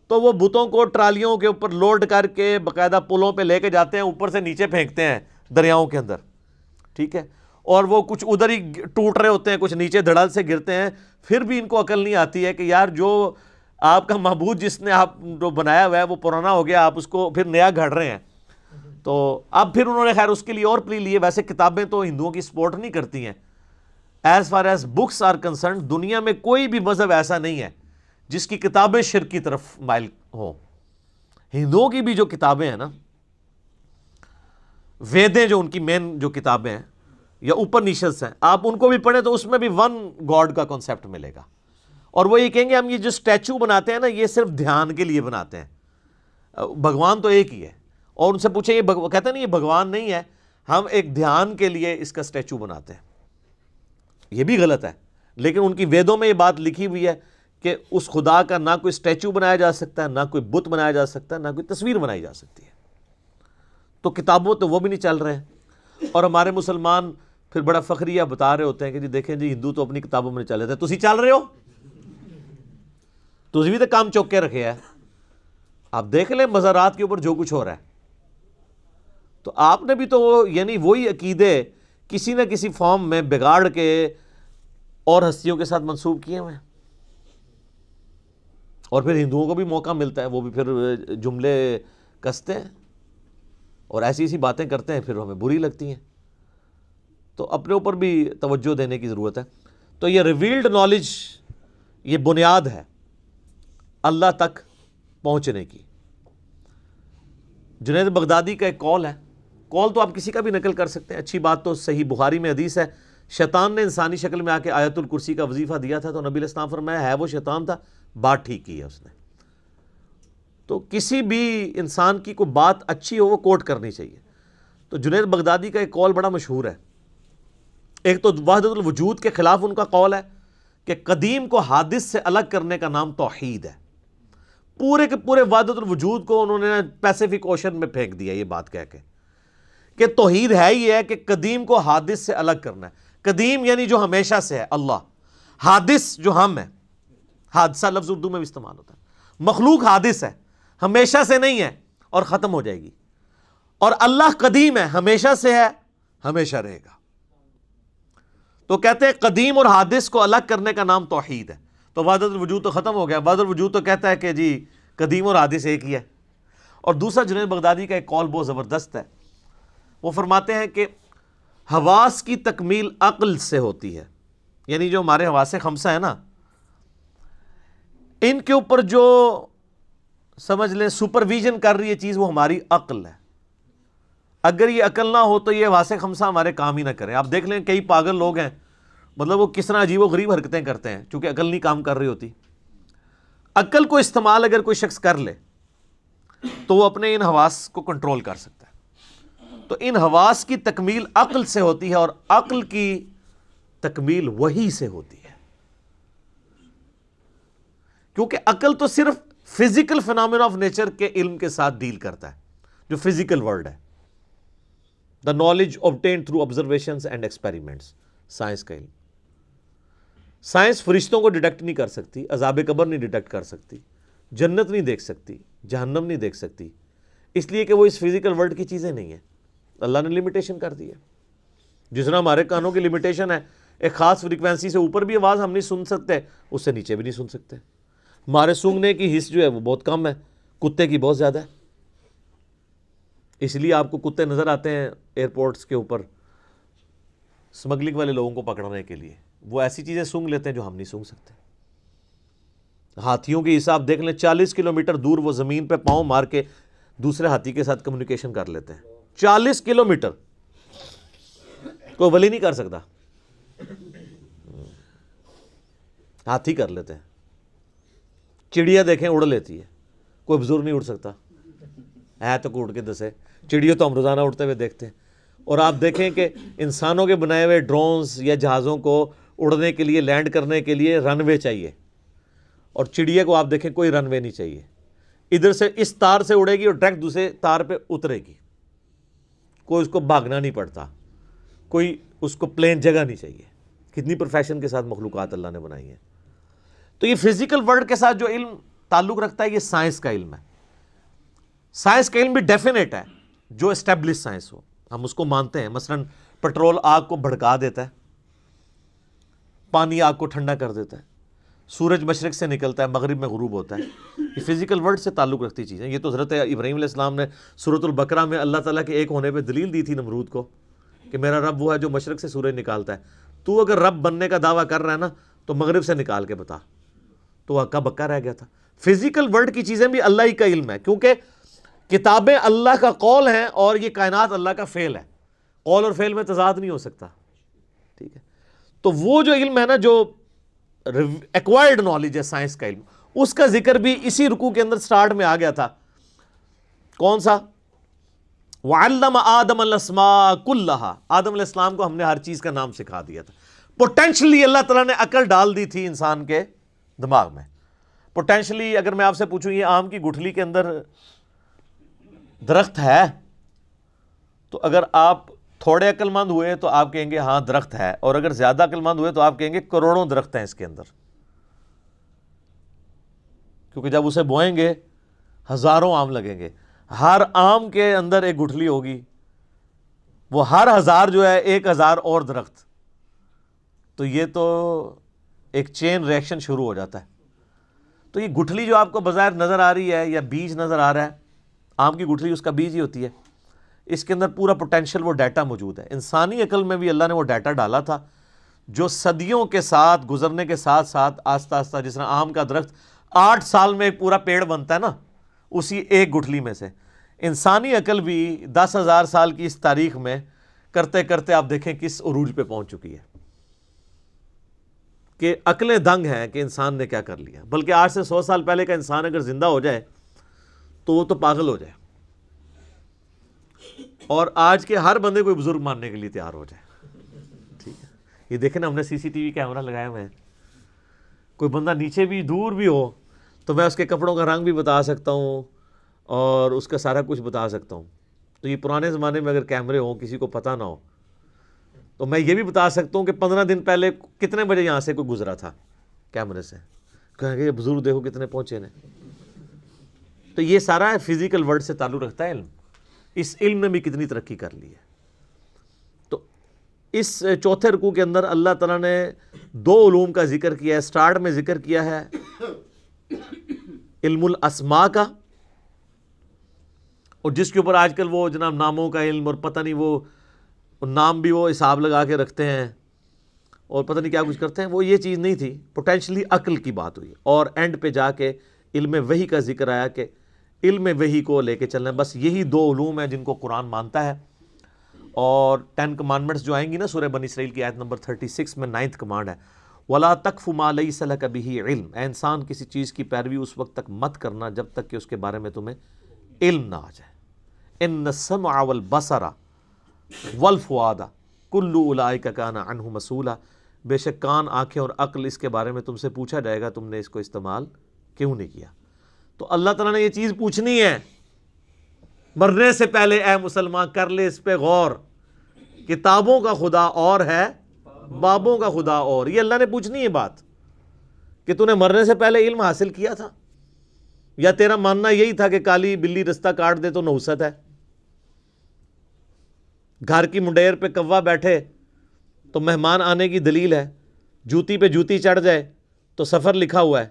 تو وہ بتوں کو ٹرالیوں کے اوپر لوڈ کر کے باقاعدہ پلوں پہ لے کے جاتے ہیں، اوپر سے نیچے پھینکتے ہیں دریاؤں کے اندر، ٹھیک ہے. اور وہ کچھ ادھر ہی ٹوٹ رہے ہوتے ہیں، کچھ نیچے دھڑل سے گرتے ہیں. پھر بھی ان کو عقل نہیں آتی ہے کہ یار جو آپ کا معبود جس نے آپ جو بنایا ہوا ہے وہ پرانا ہو گیا، آپ اس کو پھر نیا گھڑ رہے ہیں. تو اب پھر انہوں نے خیر اس کے لیے اور پلی لیے. ویسے کتابیں تو ہندوؤں کی سپورٹ نہیں کرتی ہیں. As far as books are concerned دنیا میں کوئی بھی مذہب ایسا نہیں ہے جس کی کتابیں شرک کی طرف مائل ہوں. ہندوؤں کی بھی جو کتابیں ہیں نا، ویدیں جو ان کی مین جو کتابیں ہیں یا اپنیشدس ہیں، آپ ان کو بھی پڑھیں تو اس میں بھی ون گاڈ کا کنسیپٹ ملے گا. اور وہ یہ کہیں گے ہم یہ جو اسٹیچو بناتے ہیں نا یہ صرف دھیان کے لیے بناتے ہیں، بھگوان تو ایک ہی ہے. اور ان سے پوچھیں، یہ کہتے ہیں نہیں یہ بھگوان نہیں ہے، ہم ایک دھیان کے لیے اس کا اسٹیچو بناتے ہیں. یہ بھی غلط ہے. لیکن ان کی ویدوں میں یہ بات لکھی ہوئی ہے کہ اس خدا کا نہ کوئی اسٹیچو بنایا جا سکتا ہے، نہ کوئی بت بنایا جا سکتا ہے، نہ کوئی تصویر بنائی جا سکتی ہے. تو کتابوں تو وہ بھی نہیں چل رہے ہیں. اور ہمارے مسلمان پھر بڑا فخریہ بتا رہے ہوتے ہیں کہ جی دیکھیں جی ہندو تو اپنی کتابوں میں چل رہے تھے، تسی چل رہے ہو، تسی بھی تو کام چوک کے رکھے ہے. آپ دیکھ لیں مزارات کے اوپر جو کچھ ہو رہا ہے. تو آپ نے بھی تو یعنی وہی عقیدے کسی نہ کسی فارم میں بگاڑ کے اور ہستیوں کے ساتھ منسوب کیے ہوئے ہیں. اور پھر ہندوؤں کو بھی موقع ملتا ہے، وہ بھی پھر جملے کستے ہیں اور ایسی ایسی باتیں کرتے ہیں، پھر ہمیں بری لگتی ہیں. تو اپنے اوپر بھی توجہ دینے کی ضرورت ہے. تو یہ ریویلڈ نالج یہ بنیاد ہے اللہ تک پہنچنے کی. جنید بغدادی کا ایک قول ہے، قول تو آپ کسی کا بھی نقل کر سکتے ہیں. اچھی بات تو صحیح بخاری میں حدیث ہے، شیطان نے انسانی شکل میں آ کے آیت الکرسی کا وظیفہ دیا تھا تو نبی علیہ السلام فرمایا ہے وہ شیطان تھا، بات ٹھیک کی ہے اس نے. تو کسی بھی انسان کی کوئی بات اچھی ہو وہ کوٹ کرنی چاہیے. تو جنید بغدادی کا ایک قول بڑا مشہور ہے. ایک تو وحدت الوجود کے خلاف ان کا قول ہے کہ قدیم کو حادث سے الگ کرنے کا نام توحید ہے. پورے کے پورے وحدت الوجود کو انہوں نے پیسیفک اوشن میں پھینک دیا یہ بات کہہ کے کہ توحید ہے ہی ہے کہ قدیم کو حادث سے الگ کرنا ہے. قدیم یعنی جو ہمیشہ سے ہے اللہ، حادث جو ہم ہے، حادثہ لفظ اردو میں بھی استعمال ہوتا ہے. مخلوق حادث ہے، ہمیشہ سے نہیں ہے اور ختم ہو جائے گی. اور اللہ قدیم ہے، ہمیشہ سے ہے، ہمیشہ رہے گا. تو کہتے ہیں قدیم اور حادث کو الگ کرنے کا نام توحید ہے. تو وحدت الوجود تو ختم ہو گیا. وحدت الوجود تو کہتا ہے کہ جی قدیم اور حادث ایک ہی ہے. اور دوسرا جنید بغدادی کا ایک قول بہت زبردست ہے، وہ فرماتے ہیں کہ حواس کی تکمیل عقل سے ہوتی ہے، یعنی جو ہمارے حواس خمسہ ہیں نا، ان کے اوپر جو سمجھ لیں سپرویژن کر رہی ہے چیز وہ ہماری عقل ہے. اگر یہ عقل نہ ہو تو یہ حواس خمسہ ہمارے کام ہی نہ کریں. آپ دیکھ لیں کئی پاگل لوگ ہیں، مطلب وہ کس طرح عجیب و غریب حرکتیں کرتے ہیں چونکہ عقل نہیں کام کر رہی ہوتی. عقل کو استعمال اگر کوئی شخص کر لے تو وہ اپنے ان حواس کو کنٹرول کر سکتا ہے. تو ان حواس کی تکمیل عقل سے ہوتی ہے، اور عقل کی تکمیل وحی سے ہوتی ہے، کیونکہ عقل تو صرف فزیکل فینامنا آف نیچر کے علم کے ساتھ ڈیل کرتا ہے، جو فزیکل ورلڈ ہے. The knowledge obtained through observations and experiments, science کا علم. سائنس فرشتوں کو ڈیٹیکٹ نہیں کر سکتی، عذاب قبر نہیں ڈیٹیکٹ کر سکتی، جنت نہیں دیکھ سکتی، جہنم نہیں دیکھ سکتی، اس لیے کہ وہ اس فزیکل ورلڈ کی چیزیں نہیں ہیں. اللہ نے لمیٹیشن کر دی ہے. جس طرح ہمارے کانوں کی لمیٹیشن ہے، ایک خاص فریکوینسی سے اوپر بھی آواز ہم نہیں سن سکتے، اس سے نیچے بھی نہیں سن سکتے. ہمارے سونگنے کی حص جو ہے وہ بہت کم ہے، کتے کی بہت زیادہ ہے. اس لیے آپ کو کتے نظر آتے ہیں ایئرپورٹس کے اوپر سمگلنگ والے لوگوں کو پکڑنے کے لیے. وہ ایسی چیزیں سونگ لیتے ہیں جو ہم نہیں سونگ سکتے. ہاتھیوں کی حساب دیکھ لیں، 40 کلومیٹر دور وہ زمین پہ پاؤں مار کے دوسرے ہاتھی کے ساتھ کمیونیکیشن کر لیتے ہیں. 40 کلومیٹر کوئی ولی نہیں کر سکتا، ہاتھی کر لیتے ہیں. چڑیا دیکھیں اڑ لیتی ہے، کوئی بزرگ نہیں اڑ سکتا ہے تو کوئی اڑ کے دسے. چڑیوں تو ہم روزانہ اڑتے ہوئے دیکھتے ہیں. اور آپ دیکھیں کہ انسانوں کے بنائے ہوئے ڈرونز یا جہازوں کو اڑنے کے لیے، لینڈ کرنے کے لیے رن وے چاہیے، اور چڑیا کو آپ دیکھیں کوئی رن وے نہیں چاہیے. ادھر سے اس تار سے اڑے گی اور ڈائریکٹ دوسرے تار پہ اترے گی، کوئی اس کو بھاگنا نہیں پڑتا، کوئی اس کو پلین جگہ نہیں چاہیے. کتنی پروفیشن کے ساتھ مخلوقات اللہ نے بنائی ہیں. تو یہ فزیکل ورلڈ کے ساتھ جو علم تعلق رکھتا ہے یہ سائنس کا علم ہے. سائنس کا علم بھی ڈیفینیٹ ہے، جو اسٹیبلش سائنس ہو ہم اس کو مانتے ہیں. مثلا پٹرول آگ کو بھڑکا دیتا ہے، پانی آگ کو ٹھنڈا کر دیتا ہے، سورج مشرق سے نکلتا ہے مغرب میں غروب ہوتا ہے. یہ فزیکل ورلڈ سے تعلق رکھتی چیزیں. یہ تو حضرت ابراہیم علیہ السلام نے سورۃ البقرہ میں اللہ تعالیٰ کے ایک ہونے پہ دلیل دی تھی نمرود کو کہ میرا رب وہ ہے جو مشرق سے سورج نکالتا ہے. تو اگر رب بننے کا دعویٰ کر رہا ہے نا تو مغرب سے نکال کے بتا. تو ہکا بکا رہ گیا تھا. فزیکل ورلڈ کی چیزیں بھی اللہ ہی کا علم ہے، کیونکہ کتابیں اللہ کا قول ہیں اور یہ کائنات اللہ کا فعل ہے. قول اور فعل میں تضاد نہیں ہو سکتا. ٹھیک ہے، تو وہ جو علم ہے نا، جو ایکوائرڈ نالج ہے سائنس کا علم، اس کا ذکر بھی اسی رکوع کے اندر سٹارٹ میں آ گیا تھا. کون سا؟ وَعَلَّمَ آدَمَ الْأَسْمَاءَ كُلَّهَا. آدم علیہ السلام کو ہم نے ہر چیز کا نام سکھا دیا تھا. پوٹینشلی اللہ تعالیٰ نے عقل ڈال دی تھی انسان کے دماغ میں. پوٹینشلی اگر میں آپ سے پوچھوں یہ آم کی گٹھلی کے اندر درخت ہے، تو اگر آپ تھوڑے عقل مند ہوئے تو آپ کہیں گے ہاں درخت ہے، اور اگر زیادہ عقل مند ہوئے تو آپ کہیں گے کروڑوں درخت ہیں اس کے اندر. کیونکہ جب اسے بوئیں گے ہزاروں آم لگیں گے. ہر آم کے اندر ایک گٹھلی ہوگی، وہ ہر 1000 جو ہے 1000 اور درخت. تو یہ تو ایک چین ریئیکشن شروع ہو جاتا ہے. تو یہ گٹھلی جو آپ کو بظاہر نظر آ رہی ہے یا بیج نظر آ رہا ہے، آم کی گٹھلی اس کا بیج ہی ہوتی ہے. اس کے اندر پورا پوٹینشیل، وہ ڈیٹا موجود ہے. انسانی عقل میں بھی اللہ نے وہ ڈیٹا ڈالا تھا جو صدیوں کے ساتھ گزرنے کے ساتھ ساتھ آہستہ آہستہ، جس طرح آم کا درخت 8 سال میں ایک پورا پیڑ بنتا ہے نا، اسی ایک گٹھلی میں سے انسانی عقل بھی 10,000 سال کی اس تاریخ میں کرتے کرتے آپ دیکھیں کس عروج پہ پہنچ چکی ہے کہ عقلیں دنگ ہیں کہ انسان نے کیا کر لیا. بلکہ آج سے 100 سال پہلے کا انسان اگر زندہ ہو جائے تو وہ تو پاگل ہو جائے، اور آج کے ہر بندے کوئی بزرگ ماننے کے لیے تیار ہو جائے. ٹھیک ہے، یہ دیکھیں نا، ہم نے CCTV کیمرہ لگایا ہوئے ہیں. کوئی بندہ نیچے بھی دور بھی ہو تو میں اس کے کپڑوں کا رنگ بھی بتا سکتا ہوں اور اس کا سارا کچھ بتا سکتا ہوں. تو یہ پرانے زمانے میں اگر کیمرے ہوں، کسی کو پتہ نہ ہو، تو میں یہ بھی بتا سکتا ہوں کہ 15 دن پہلے کتنے بجے یہاں سے کوئی گزرا تھا کیمرے سے. کہیں گے یہ بزرگ دیکھو کتنے پہنچے نے. تو یہ سارا فزیکل ورلڈ سے تعلق رکھتا ہے علم. اس علم نے بھی کتنی ترقی کر لی ہے. تو اس چوتھے رکوع کے اندر اللہ تعالیٰ نے 2 علوم کا ذکر کیا ہے. سٹارٹ میں ذکر کیا ہے علم الاسماء کا، اور جس کے اوپر آج کل وہ جناب ناموں کا علم اور پتہ نہیں وہ نام بھی وہ حساب لگا کے رکھتے ہیں اور پتہ نہیں کیا کچھ کرتے ہیں، وہ یہ چیز نہیں تھی، پوٹینشلی عقل کی بات ہوئی، اور اینڈ پہ جا کے علم وحی کا ذکر آیا کہ علم وحی کو لے کے چلنا ہے۔ بس یہی دو علوم ہیں جن کو قرآن مانتا ہے۔ اور 10 کمانڈمنٹس جو آئیں گی نا سورہ بنی اسرائیل کی آیت نمبر 36 میں 9th کمانڈ ہے، وَلَا تَقْفُ مَا لَيْسَ لَكَ بِهِ عِلْم، اے انسان کسی چیز کی پیروی اس وقت تک مت کرنا جب تک کہ اس کے بارے میں تمہیں علم نہ آ جائے۔ إِنَّ السَّمْعَ وَالْبَصَرَ وَالْفُؤَادَ كُلُّ أُولَٰئِكَ كَانَ عَنْهُ مَسْئُولًا، بے شک کان، آنکھیں اور عقل اس کے بارے میں تم سے پوچھا جائے گا تم نے اس کو استعمال کیوں نہیں کیا۔ تو اللہ تعالیٰ نے یہ چیز پوچھنی ہے مرنے سے پہلے، اے مسلمان کر لے اس پہ غور، کتابوں کا خدا اور ہے بابوں کا خدا اور، یہ اللہ نے پوچھنی ہے بات کہ تو نے مرنے سے پہلے علم حاصل کیا تھا، یا تیرا ماننا یہی تھا کہ کالی بلی رستہ کاٹ دے تو نحوست ہے، گھر کی منڈیر پہ کوا بیٹھے تو مہمان آنے کی دلیل ہے، جوتی پہ جوتی چڑھ جائے تو سفر لکھا ہوا ہے،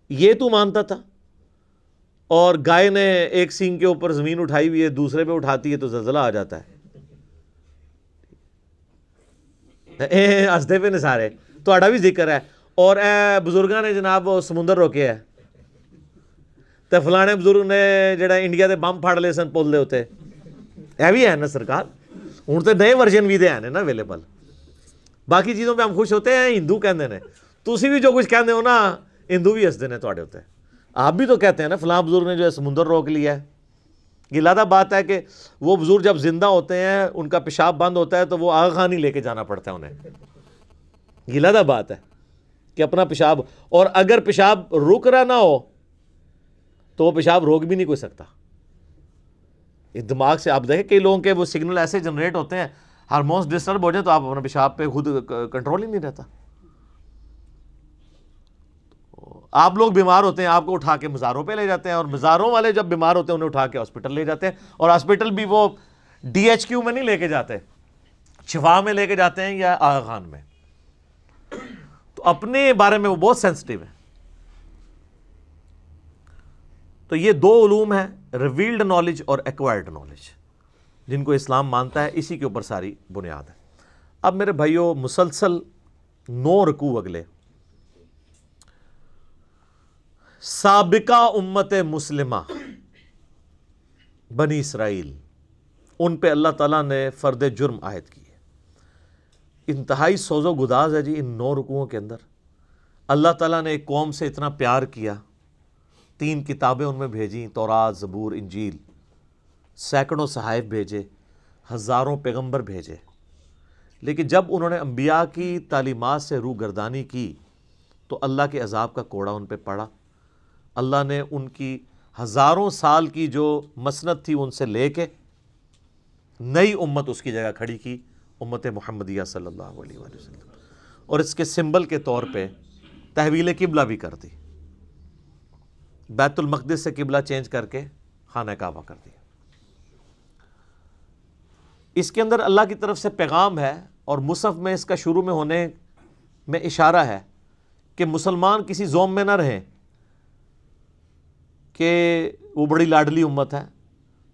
یہ تو مانتا تھا۔ اور گائے نے ایک سینگ کے اوپر زمین اٹھائی ہوئی ہے، دوسرے پہ اٹھاتی ہے تو زلزلہ آ جاتا ہے، ہسدے پہ نثارے تہاڈا بھی ذکر ہے، اور اے بزرگاں نے جناب وہ سمندر روکے ہے تے فلانے بزرگ نے جڑا انڈیا دے بم پھاڑ لے سن پل دے ہوتے، اے بھی ہے نا سرکار، ہوں تو نئے ورژن بھی دے ہیں نا اویلیبل۔ باقی چیزوں پہ ہم خوش ہوتے ہیں، ہندو کہندے نے، تسی بھی جو کچھ کہندے ہو نا ہندو بھی ہسدے نے تہاڈے ہوتے، آپ بھی تو کہتے ہیں نا فلاں بزرگ نے جو ہے سمندر روک لیا ہے۔ یہ لادہ بات ہے کہ وہ بزرگ جب زندہ ہوتے ہیں ان کا پیشاب بند ہوتا ہے تو وہ آغا خانی لے کے جانا پڑتا ہے انہیں، یہ لادہ بات ہے کہ اپنا پیشاب، اور اگر پیشاب رک رہا نہ ہو تو وہ پیشاب روک بھی نہیں کوئی سکتا۔ دماغ سے آپ دیکھیں کئی لوگوں کے وہ سگنل ایسے جنریٹ ہوتے ہیں، ہارمونس ڈسٹرب ہو جائیں تو آپ اپنا پیشاب پہ خود کنٹرول ہی نہیں رہتا۔ آپ لوگ بیمار ہوتے ہیں، آپ کو اٹھا کے مزاروں پہ لے جاتے ہیں، اور مزاروں والے جب بیمار ہوتے ہیں انہیں اٹھا کے ہاسپٹل لے جاتے ہیں، اور ہاسپٹل بھی وہ DHQ میں نہیں لے کے جاتے، شفا میں لے کے جاتے ہیں یا آغا خان میں۔ تو اپنے بارے میں وہ بہت سینسٹیو ہے۔ تو یہ دو علوم ہیں، ریویلڈ نالج اور ایکوائرڈ نالج، جن کو اسلام مانتا ہے، اسی کے اوپر ساری بنیاد ہے۔ اب میرے بھائیوں مسلسل 9 رکوع اگلے، سابقہ امت مسلمہ بنی اسرائیل، ان پہ اللہ تعالیٰ نے فرد جرم عائد کی ہے۔ انتہائی سوز و گداز ہے جی ان 9 رکوعوں کے اندر۔ اللہ تعالیٰ نے ایک قوم سے اتنا پیار کیا، 3 کتابیں ان میں بھیجیں، تورات، زبور، انجیل، سینکڑوں صحائف بھیجے، ہزاروں پیغمبر بھیجے، لیکن جب انہوں نے انبیاء کی تعلیمات سے روگردانی کی تو اللہ کے عذاب کا کوڑا ان پہ پڑا۔ اللہ نے ان کی ہزاروں سال کی جو مسند تھی ان سے لے کے نئی امت اس کی جگہ کھڑی کی، امت محمدیہ صلی اللہ علیہ وآلہ وسلم، اور اس کے سمبل کے طور پہ تحویل قبلہ بھی کر دی، بیت المقدس سے قبلہ چینج کر کے خانہ کعبہ کر دیا۔ اس کے اندر اللہ کی طرف سے پیغام ہے، اور مصحف میں اس کا شروع میں ہونے میں اشارہ ہے کہ مسلمان کسی زوم میں نہ رہیں کہ وہ بڑی لاڈلی امت ہے۔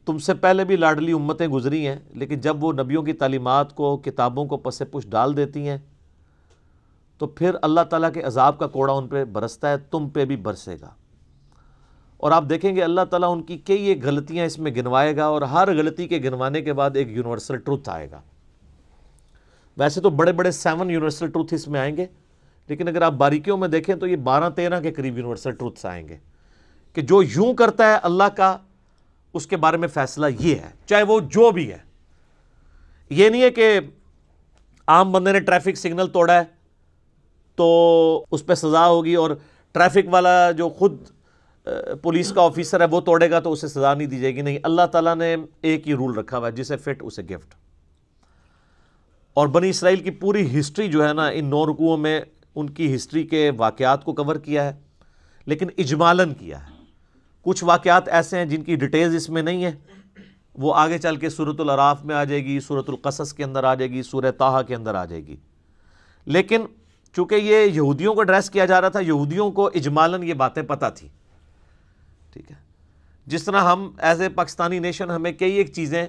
تم سے پہلے بھی لاڈلی امتیں گزری ہیں، لیکن جب وہ نبیوں کی تعلیمات کو، کتابوں کو پس پش ڈال دیتی ہیں تو پھر اللہ تعالیٰ کے عذاب کا کوڑا ان پہ برستا ہے، تم پہ بھی برسے گا۔ اور آپ دیکھیں گے اللہ تعالیٰ ان کی کئی ایک غلطیاں اس میں گنوائے گا، اور ہر غلطی کے گنوانے کے بعد ایک یونیورسل ٹروتھ آئے گا۔ ویسے تو بڑے بڑے 7 یونیورسل ٹروتھ اس میں آئیں گے، لیکن اگر آپ باریکیوں میں دیکھیں تو یہ 12-13 کے قریب یونیورسل ٹروتھس آئیں گے کہ جو یوں کرتا ہے اللہ کا، اس کے بارے میں فیصلہ یہ ہے، چاہے وہ جو بھی ہے۔ یہ نہیں ہے کہ عام بندے نے ٹریفک سگنل توڑا ہے تو اس پہ سزا ہوگی، اور ٹریفک والا جو خود پولیس کا آفیسر ہے وہ توڑے گا تو اسے سزا نہیں دی جائے گی۔ نہیں، اللہ تعالیٰ نے ایک ہی رول رکھا ہوا ہے، جسے فٹ اسے گفٹ۔ اور بنی اسرائیل کی پوری ہسٹری جو ہے نا ان 9 رکوعوں میں ان کی ہسٹری کے واقعات کو کور کیا ہے، لیکن اجمالاً کیا ہے۔ کچھ واقعات ایسے ہیں جن کی ڈیٹیلز اس میں نہیں ہیں، وہ آگے چل کے سورۃ الاعراف میں آ جائے گی، سورۃ القصص کے اندر آ جائے گی، سورہ طٰہٰ کے اندر آ جائے گی۔ لیکن چونکہ یہ یہودیوں کو ایڈریس کیا جا رہا تھا، یہودیوں کو اجمالاً یہ باتیں پتہ تھی، ٹھیک ہے۔ جس طرح ہم ایز اے پاکستانی نیشن ہمیں کئی ایک چیزیں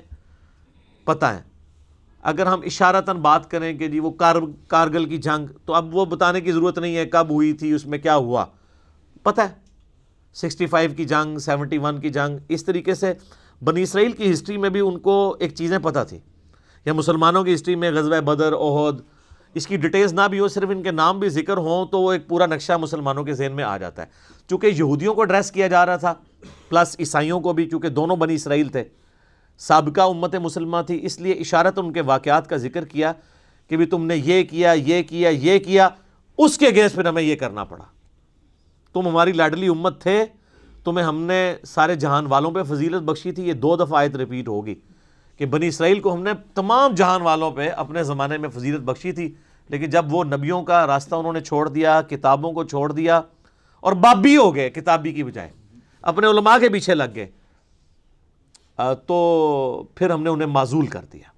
پتہ ہیں، اگر ہم اشارتاً بات کریں کہ جی وہ کارگل کی جنگ، تو اب وہ بتانے کی ضرورت نہیں ہے کب ہوئی تھی، اس میں کیا ہوا، پتہ ہے 65 کی جنگ، 71 کی جنگ. اس طریقے سے بنی اسرائیل کی ہسٹری میں بھی ان کو ایک چیزیں پتہ تھی، یا مسلمانوں کی ہسٹری میں غزوہ بدر، احد، اس کی ڈیٹیلز نہ بھی ہو، صرف ان کے نام بھی ذکر ہوں تو وہ ایک پورا نقشہ مسلمانوں کے ذہن میں آ جاتا ہے. چونکہ یہودیوں کو ایڈریس کیا جا رہا تھا پلس عیسائیوں کو بھی، چونکہ دونوں بنی اسرائیل تھے، سابقہ امت مسلمہ تھی، اس لیے اشارت ان کے واقعات کا ذکر کیا کہ بھی تم نے یہ کیا، یہ کیا، یہ کیا، اس کے اگینسٹ پھر ہمیں یہ کرنا پڑا. تم ہماری لاڈلی امت تھے، تمہیں ہم نے سارے جہان والوں پہ فضیلت بخشی تھی. یہ 2 دفعہ آیت ریپیٹ ہوگی کہ بنی اسرائیل کو ہم نے تمام جہان والوں پہ اپنے زمانے میں فضیلت بخشی تھی، لیکن جب وہ نبیوں کا راستہ انہوں نے چھوڑ دیا، کتابوں کو چھوڑ دیا اور بابی ہو گئے کتابی کی بجائے، اپنے علماء کے پیچھے لگ گئے، تو پھر ہم نے انہیں معزول کر دیا.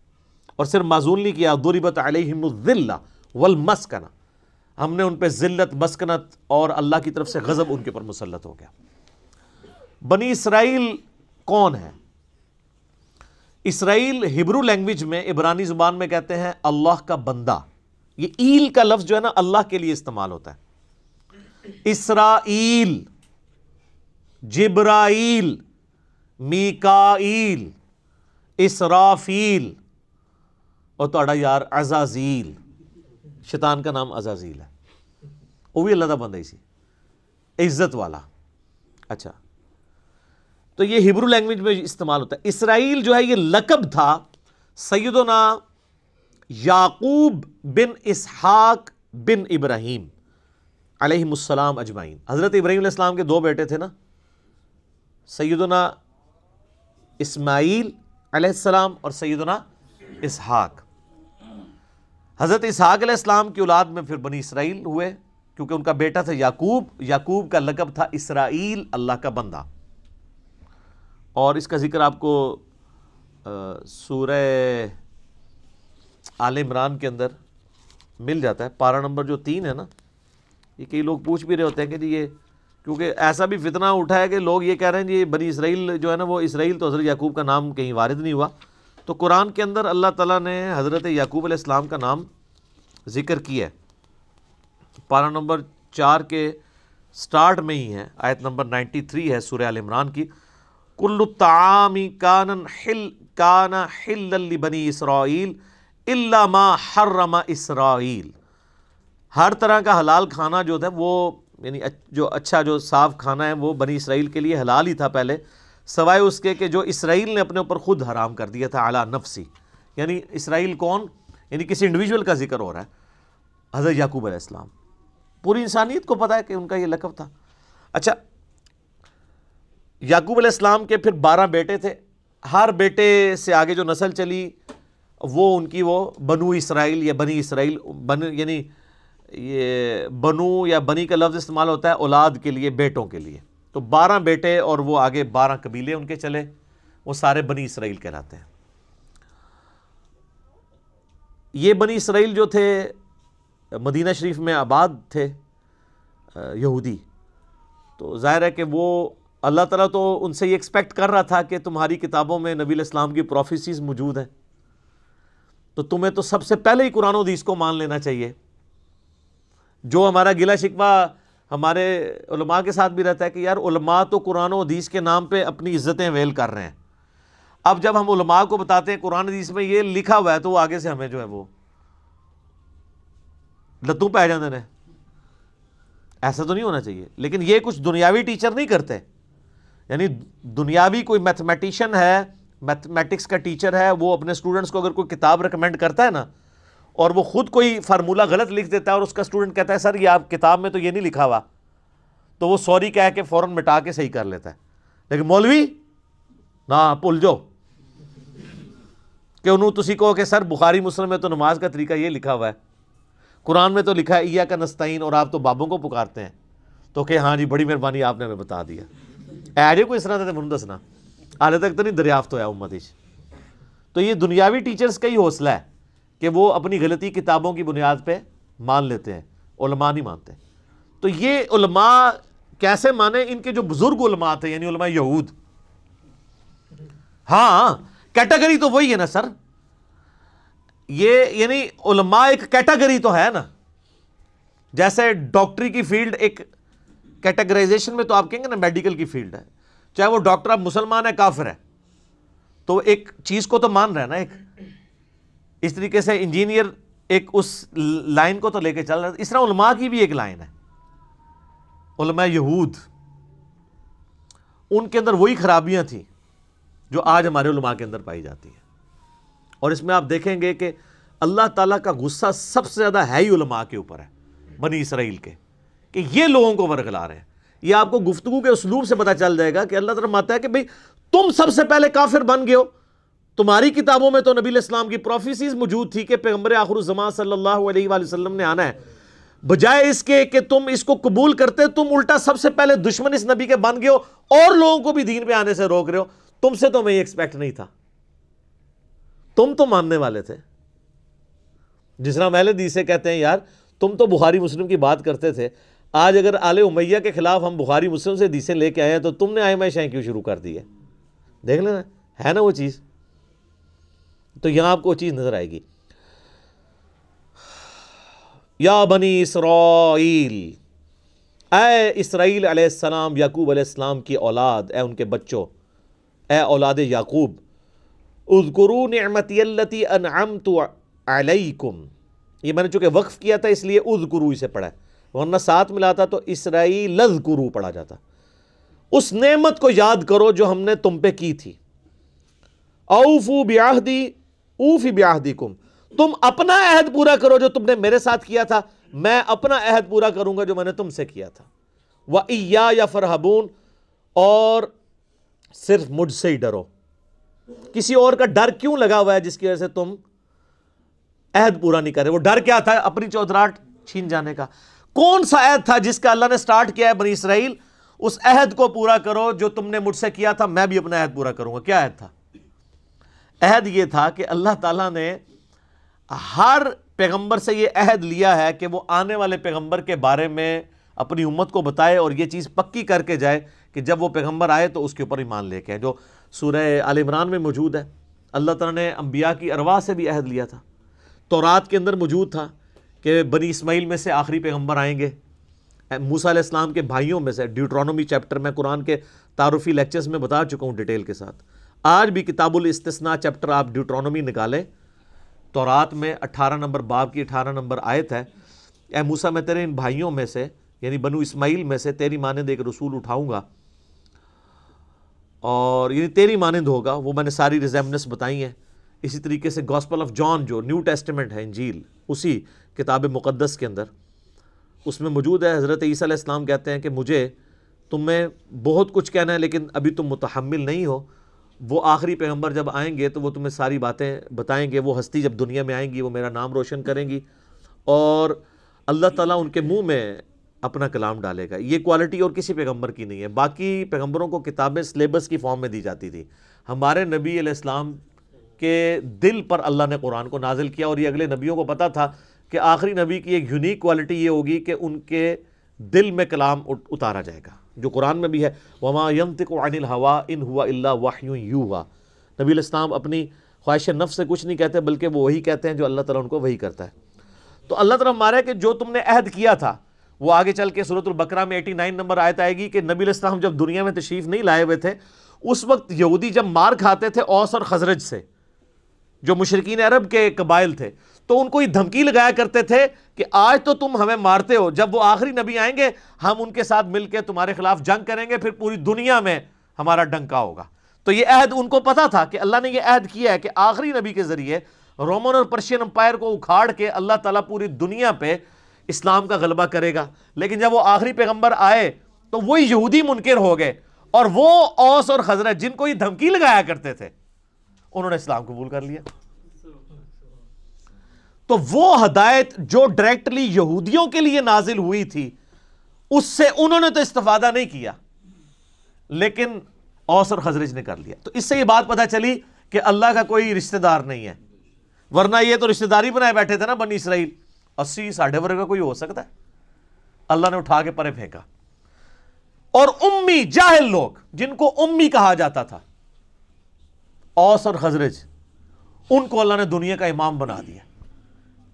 اور صرف معزول نہیں کیا، ضربت علیہم الذلہ والمسکنہ، ہم نے ان پہ ذلت، مسکنت اور اللہ کی طرف سے غضب ان کے پر مسلط ہو گیا. بنی اسرائیل کون ہے؟ اسرائیل ہبرو لینگویج میں، عبرانی زبان میں کہتے ہیں اللہ کا بندہ. یہ ایل کا لفظ جو ہے نا اللہ کے لیے استعمال ہوتا ہے. اسرائیل، جبرائیل، میکائیل، اسرافیل، اور توڑا یار عزازیل، شیطان کا نام عزازیل ہے، وہ بھی اللہ کا بندہ ہی سی، عزت والا. اچھا، تو یہ ہبرو لینگویج میں استعمال ہوتا ہے. اسرائیل جو ہے یہ لقب تھا سیدنا یعقوب بن اسحاق بن ابراہیم علیہم السلام اجمعین. حضرت ابراہیم علیہ السلام کے 2 بیٹے تھے نا، سیدنا اسماعیل علیہ السلام اور سیدنا اسحاق. حضرت اسحاق علیہ السلام کی اولاد میں پھر بنی اسرائیل ہوئے، کیونکہ ان کا بیٹا تھا یعقوب. یعقوب کا لقب تھا اسرائیل، اللہ کا بندہ. اور اس کا ذکر آپ کو سورہ آل عمران کے اندر مل جاتا ہے، پارہ نمبر جو 3 ہے نا. یہ کئی لوگ پوچھ بھی رہے ہوتے ہیں کہ جی یہ، کیونکہ ایسا بھی فتنہ اٹھا ہے کہ لوگ یہ کہہ رہے ہیں جی بنی اسرائیل جو ہے نا وہ اسرائیل، تو حضرت یعقوب کا نام کہیں وارد نہیں ہوا. تو قرآن کے اندر اللہ تعالیٰ نے حضرت یعقوب علیہ السلام کا نام ذکر کیا ہے، پارہ نمبر 4 کے سٹارٹ میں ہی ہے، آیت نمبر 93 ہے سورہ آل عمران کی. کل الطعام کان حلا لبنی اسرائیل الا ما حرم اسرائیل. ہر طرح کا حلال کھانا جو تھا وہ، یعنی جو اچھا جو صاف کھانا ہے وہ بنی اسرائیل کے لیے حلال ہی تھا پہلے، سوائے اس کے کہ جو اسرائیل نے اپنے اوپر خود حرام کر دیا تھا علی نفسی. یعنی اسرائیل کون؟ یعنی کسی انڈیویجول کا ذکر ہو رہا ہے، حضرت یعقوب علیہ السلام. پوری انسانیت کو پتہ ہے کہ ان کا یہ لقب تھا. اچھا، یعقوب علیہ السلام کے پھر 12 بیٹے تھے. ہر بیٹے سے آگے جو نسل چلی وہ ان کی وہ بنو اسرائیل یا بنی اسرائیل، یعنی یہ بنو یا بنی کا لفظ استعمال ہوتا ہے اولاد کے لیے، بیٹوں کے لیے. تو 12 بیٹے اور وہ آگے 12 قبیلے ان کے چلے، وہ سارے بنی اسرائیل کہلاتے ہیں. یہ بنی اسرائیل جو تھے مدینہ شریف میں آباد تھے یہودی. تو ظاہر ہے کہ وہ اللہ تعالیٰ تو ان سے یہ ایکسپیکٹ کر رہا تھا کہ تمہاری کتابوں میں نبی علیہ السلام کی پروفیسیز موجود ہیں، تو تمہیں تو سب سے پہلے ہی قرآن و حدیث کو مان لینا چاہیے. جو ہمارا گلہ شکوہ ہمارے علماء کے ساتھ بھی رہتا ہے کہ یار علماء تو قرآن و حدیث کے نام پہ اپنی عزتیں ویل کر رہے ہیں. اب جب ہم علماء کو بتاتے ہیں قرآن حدیث میں یہ لکھا ہوا ہے، تو وہ آگے سے ہمیں جو ہے وہ لتوں پہ آ جاندے نے. ایسا تو نہیں ہونا چاہیے. لیکن یہ کچھ دنیاوی ٹیچر نہیں کرتے، یعنی دنیاوی کوئی میتھمیٹیشین ہے، میتھمیٹکس کا ٹیچر ہے، وہ اپنے اسٹوڈنٹس کو اگر کوئی کتاب ریکمینڈ کرتا ہے نا، اور وہ خود کوئی فارمولہ غلط لکھ دیتا ہے اور اس کا اسٹوڈنٹ کہتا ہے سر یہ آپ کتاب میں تو یہ نہیں لکھا ہوا، تو وہ سوری کہہ کے فوراً مٹا کے صحیح کر لیتا ہے. لیکن مولوی نہ بھول جاؤ کہ انہوں تسی کہو کہ سر بخاری مسلم میں تو نماز کا طریقہ یہ لکھا ہوا ہے، قرآن میں تو لکھا ہے ایاک نستعین، اور آپ تو بابوں کو پکارتے ہیں. تو کہ ہاں جی بڑی مہربانی آپ نے ہمیں بتا دیا. ایجے کوئی اس طرح سے من دسنا حالے تک تو نہیں دریافت ہوا امت. تو یہ دنیاوی ٹیچرز کا ہی حوصلہ ہے کہ وہ اپنی غلطی کتابوں کی بنیاد پہ مان لیتے ہیں، علماء نہیں مانتے. تو یہ علماء کیسے مانے؟ ان کے جو بزرگ علماء تھے، یعنی علماء یہود، ہاں کیٹیگری تو وہی ہے نا سر، یہ یعنی علماء ایک کیٹیگری تو ہے نا، جیسے ڈاکٹری کی فیلڈ ایک کیٹیگرائزیشن میں تو آپ کہیں گے نا میڈیکل کی فیلڈ ہے، چاہے وہ ڈاکٹر اب مسلمان ہے کافر ہے تو ایک چیز کو تو مان رہا ہے نا، ایک اس طریقے سے انجینئر ایک اس لائن کو تو لے کے چل رہا ہے، اس طرح علماء کی بھی ایک لائن ہے۔ علماء یہود ان کے اندر وہی خرابیاں تھیں جو آج ہمارے علماء کے اندر پائی جاتی ہیں، اور اس میں آپ دیکھیں گے کہ اللہ تعالیٰ کا غصہ سب سے زیادہ ہے ہی علماء کے اوپر ہے، بنی اسرائیل کے، کہ یہ لوگوں کو ورگلا رہے ہیں۔ یہ آپ کو گفتگو کے اسلوب سے پتہ چل جائے گا کہ اللہ تعالیٰ فرماتا ہے کہ بھئی تم سب سے پہلے کافر بن گئے ہو، تمہاری کتابوں میں تو نبی علیہ السلام کی پروفیسیز موجود تھی کہ پیغمبر آخر الزمان صلی اللہ علیہ وآلہ وسلم نے آنا ہے، بجائے اس کے کہ تم اس کو قبول کرتے تم الٹا سب سے پہلے دشمن اس نبی کے بن گئے ہو اور لوگوں کو بھی دین پہ آنے سے روک رہے ہو۔ تم سے تو میں یہ ایکسپیکٹ نہیں تھا، تم تو ماننے والے تھے۔ جس طرح اہل حدیث سے کہتے ہیں یار تم تو بخاری مسلم کی بات کرتے تھے، آج اگر آل امیہ کے خلاف ہم بخاری مسلم سے حدیثیں لے کے آئے ہیں تو تم نے ائمہ شیعہ کیوں شروع کر دی ہے؟ دیکھ لینا ہے نا وہ چیز، تو یہاں آپ کو وہ چیز نظر آئے گی۔ یا بنی اسرائیل، اے اسرائیل علیہ السلام، یعقوب علیہ السلام کی اولاد، اے ان کے بچوں، اے اولاد یعقوب، اذکروا نعمتی التی انعمت علیکم، یہ میں نے چونکہ وقف کیا تھا اس لیے اذکروا اسے پڑھا ہے، ورنہ ساتھ ملاتا تو اسرائیل اذکروا پڑھا جاتا۔ اس نعمت کو یاد کرو جو ہم نے تم پہ کی تھی۔ اوفوا بعہدی اوفی بعہدکم، تم اپنا عہد پورا کرو جو تم نے میرے ساتھ کیا تھا، میں اپنا عہد پورا کروں گا جو میں نے تم سے کیا تھا۔ وَإِيَّايَ فَارْهَبُونَ، اور صرف مجھ سے ہی ڈرو۔ کسی اور کا ڈر کیوں لگا ہوا ہے جس کی وجہ سے تم عہد پورا نہیں کر رہے؟ وہ ڈر کیا تھا؟ اپنی چودراہٹ چھین جانے کا۔ کون سا عہد تھا جس کا اللہ نے سٹارٹ کیا ہے بنی اسرائیل؟ اس عہد کو پورا کرو جو تم نے مجھ سے کیا تھا، میں بھی اپنا عہد پورا کروں گا۔ کیا عہد تھا؟ عہد یہ تھا کہ اللہ تعالیٰ نے ہر پیغمبر سے یہ عہد لیا ہے کہ وہ آنے والے پیغمبر کے بارے میں اپنی امت کو بتائے اور یہ چیز پکی کر کے جائے کہ جب وہ پیغمبر آئے تو اس کے اوپر ایمان لے کے آئے، جو سورہ آل عمران میں موجود ہے۔ اللہ تعالیٰ نے انبیاء کی ارواح سے بھی عہد لیا تھا، تورات کے اندر موجود تھا کہ بنی اسماعیل میں سے آخری پیغمبر آئیں گے، موسیٰ علیہ السلام کے بھائیوں میں سے۔ ڈیوٹرانومی چیپٹر میں قرآن کے تعارفی لیکچرز میں بتا چکا ہوں ڈیٹیل کے ساتھ۔ آج بھی کتاب الاستثناء چیپٹر آپ ڈیوٹرانومی نکالیں، تورات میں 18 نمبر باب کی 18 نمبر آیت ہے، اے موسیٰ میں تیرے ان بھائیوں میں سے یعنی بنو اسماعیل میں سے تیری مانند ایک رسول اٹھاؤں گا، اور یعنی تیری مانند ہوگا۔ وہ میں نے ساری ریزیمنس بتائی ہیں۔ اسی طریقے سے گاسپل آف جان جو نیو ٹیسٹمنٹ ہے، انجیل، اسی کتاب مقدس کے اندر اس میں موجود ہے۔ حضرت عیسیٰ علیہ السلام کہتے ہیں کہ مجھے تمہیں بہت کچھ کہنا ہے لیکن ابھی تم متحمل نہیں ہو، وہ آخری پیغمبر جب آئیں گے تو وہ تمہیں ساری باتیں بتائیں گے، وہ ہستی جب دنیا میں آئیں گی وہ میرا نام روشن کریں گی، اور اللہ تعالیٰ ان کے منہ میں اپنا کلام ڈالے گا۔ یہ کوالٹی اور کسی پیغمبر کی نہیں ہے۔ باقی پیغمبروں کو کتابیں سلیبس کی فارم میں دی جاتی تھی، ہمارے نبی علیہ السلام کے دل پر اللہ نے قرآن کو نازل کیا، اور یہ اگلے نبیوں کو پتہ تھا کہ آخری نبی کی ایک یونیک کوالٹی یہ ہوگی کہ ان کے دل میں کلام اتارا جائے گا، جو قرآن میں بھی ہے، وَمَا يَنطِقُ عَنِ الْهَوَىٰ إِنْ هُوَ إِلَّا وَحْيٌ يُوحَىٰ۔ نبی علیہ السلام اپنی خواہش نفس سے کچھ نہیں کہتے بلکہ وہ وہی کہتے ہیں جو اللہ تعالیٰ ان کو وہی کرتا ہے۔ تو اللہ تعالیٰ ہمارا ہے کہ جو تم نے عہد کیا تھا، وہ آگے چل کے سورۃ البقرہ میں 89 نمبر آیت آئے گی کہ نبی علیہ السلام جب دنیا میں تشریف نہیں لائے ہوئے تھے، اس وقت یہودی جب مار کھاتے تھے اوس اور خزرج سے، جو مشرکین عرب کے قبائل تھے، تو ان کو یہ دھمکی لگایا کرتے تھے کہ آج تو تم ہمیں مارتے ہو، جب وہ آخری نبی آئیں گے ہم ان کے ساتھ مل کے تمہارے خلاف جنگ کریں گے، پھر پوری دنیا میں ہمارا ڈنکا ہوگا۔ تو یہ عہد ان کو پتا تھا کہ اللہ نے یہ عہد کیا ہے کہ آخری نبی کے ذریعے رومن اور پرشین امپائر کو اکھاڑ کے اللہ تعالیٰ پوری دنیا پہ اسلام کا غلبہ کرے گا۔ لیکن جب وہ آخری پیغمبر آئے تو وہی یہودی منکر ہو گئے، اور وہ اوس اور خزرج جن کو یہ دھمکی لگایا کرتے تھے انہوں نے اسلام قبول کر لیا۔ تو وہ ہدایت جو ڈائریکٹلی یہودیوں کے لیے نازل ہوئی تھی اس سے انہوں نے تو استفادہ نہیں کیا، لیکن اوس اور خزرج نے کر لیا۔ تو اس سے یہ بات پتہ چلی کہ اللہ کا کوئی رشتہ دار نہیں ہے، ورنہ یہ تو رشتہ داری بنائے بیٹھے تھے نا بنی اسرائیل، 80 ساڑھے ورگا کوئی ہو سکتا ہے؟ اللہ نے اٹھا کے پرے پھینکا۔ اور امی جاہل لوگ جن کو امی کہا جاتا تھا، اوس اور خزرج، ان کو اللہ نے دنیا کا امام بنا دیا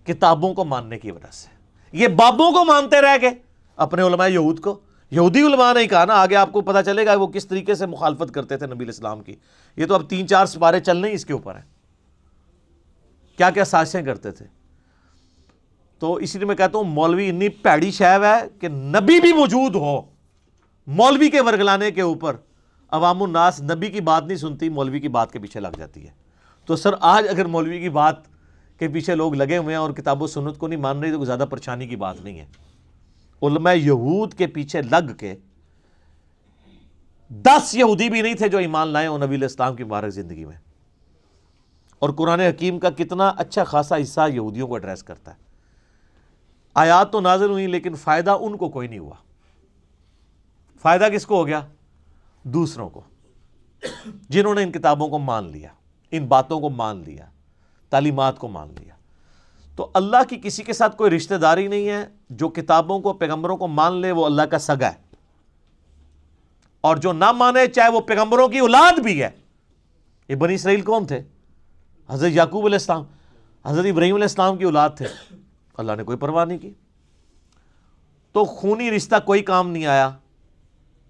کتابوں کو ماننے کی وجہ سے۔ یہ بابوں کو مانتے رہ گئے، اپنے علماء یہود کو، یہودی علماء نے ہی کہا نا، آگے آپ کو پتہ چلے گا وہ کس طریقے سے مخالفت کرتے تھے نبی الاسلام کی۔ یہ تو اب 3-4 سپارے چلنے ہی اس کے اوپر ہیں، کیا کیا سازشیں کرتے تھے۔ تو اسی لیے میں کہتا ہوں مولوی اتنی پیڑی شیو ہے کہ نبی بھی موجود ہو، مولوی کے ورگلانے کے اوپر عوام الناس نبی کی بات نہیں سنتی، مولوی کی بات کے پیچھے لگ جاتی ہے۔ تو سر آج اگر مولوی کی بات کے پیچھے لوگ لگے ہوئے ہیں اور کتاب و سنت کو نہیں مان رہے تو کوئی زیادہ پریشانی کی بات نہیں ہے۔ علماء یہود کے پیچھے لگ کے 10 یہودی بھی نہیں تھے جو ایمان لائے اور نبی علیہ السلام کی مبارک زندگی میں، اور قرآن حکیم کا کتنا اچھا خاصا حصہ یہودیوں کو ایڈریس کرتا ہے۔ آیات تو نازل ہوئی لیکن فائدہ ان کو کوئی نہیں ہوا۔ فائدہ کس کو ہو گیا؟ دوسروں کو، جنہوں نے ان کتابوں کو مان لیا، ان باتوں کو مان لیا، تعلیمات کو مان لیا۔ تو اللہ کی کسی کے ساتھ کوئی رشتہ داری نہیں ہے، جو کتابوں کو پیغمبروں کو مان لے وہ اللہ کا سگا ہے، اور جو نہ مانے چاہے وہ پیغمبروں کی اولاد بھی ہے۔ یہ بنی اسرائیل کون تھے؟ حضرت یعقوب علیہ السلام، حضرت ابراہیم علیہ السلام کی اولاد تھے، اللہ نے کوئی پرواہ نہیں کی۔ تو خونی رشتہ کوئی کام نہیں آیا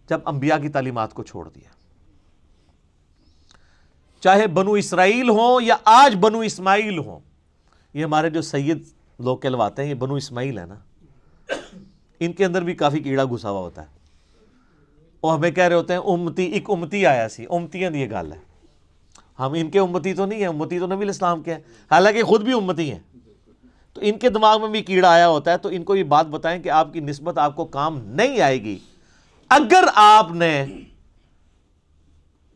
جب انبیاء کی تعلیمات کو چھوڑ دیا، چاہے بنو اسرائیل ہوں یا آج بنو اسماعیل ہوں۔ یہ ہمارے جو سید لوگ کہلواتے ہیں یہ بنو اسماعیل ہے نا، ان کے اندر بھی کافی کیڑا گھسا ہوا ہوتا ہے، وہ ہمیں کہہ رہے ہوتے ہیں امتی، ایک امتی آیا سی، امتیاں دی یہ گل ہے، ہم ان کے امتی تو نہیں ہیں، امتی تو نبی الاسلام کے ہیں، حالانکہ خود بھی امتی ہیں۔ تو ان کے دماغ میں بھی کیڑا آیا ہوتا ہے، تو ان کو یہ بات بتائیں کہ آپ کی نسبت آپ کو کام نہیں آئے گی اگر آپ نے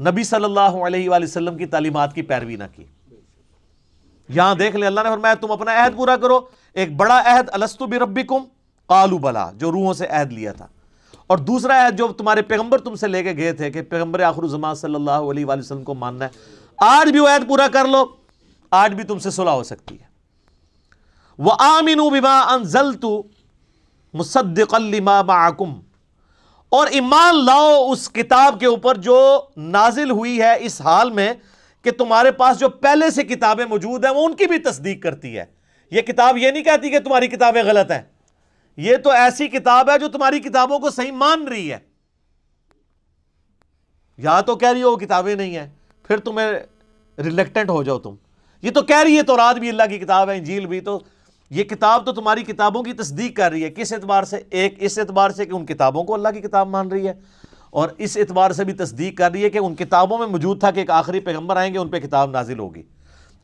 نبی صلی اللہ علیہ وآلہ وسلم کی تعلیمات کی پیروی نہ کی۔ یہاں دیکھ لیں اللہ نے فرمایا تم اپنا عہد پورا کرو، ایک بڑا عہد الست بربکم قالوا بلا، جو روحوں سے عہد لیا تھا، اور دوسرا عہد جو تمہارے پیغمبر تم سے لے کے گئے تھے کہ پیغمبر آخر الزمان صلی اللہ علیہ وآلہ وسلم کو ماننا ہے، آج بھی وہ عہد پورا کر لو، آج بھی تم سے صلح ہو سکتی ہے۔ وَآمِنُوا بِمَا أَنزَلْتُ مُصَدِّقًا لِمَا مَعَكُمْ، اور ایمان لاؤ اس کتاب کے اوپر جو نازل ہوئی ہے اس حال میں کہ تمہارے پاس جو پہلے سے کتابیں موجود ہیں وہ ان کی بھی تصدیق کرتی ہے۔ یہ کتاب یہ نہیں کہتی کہ تمہاری کتابیں غلط ہیں، یہ تو ایسی کتاب ہے جو تمہاری کتابوں کو صحیح مان رہی ہے۔ یا تو کہہ رہی ہو وہ کتابیں نہیں ہیں، پھر تمہیں ریلیکٹنٹ ہو جاؤ تم، یہ تو کہہ رہی ہے تورات بھی اللہ کی کتاب ہے، انجیل بھی، تو یہ کتاب تو تمہاری کتابوں کی تصدیق کر رہی ہے۔ کس اعتبار سے؟ ایک اس اعتبار سے کہ ان کتابوں کو اللہ کی کتاب مان رہی ہے، اور اس اعتبار سے بھی تصدیق کر رہی ہے کہ ان کتابوں میں موجود تھا کہ ایک آخری پیغمبر آئیں گے، ان پہ کتاب نازل ہوگی۔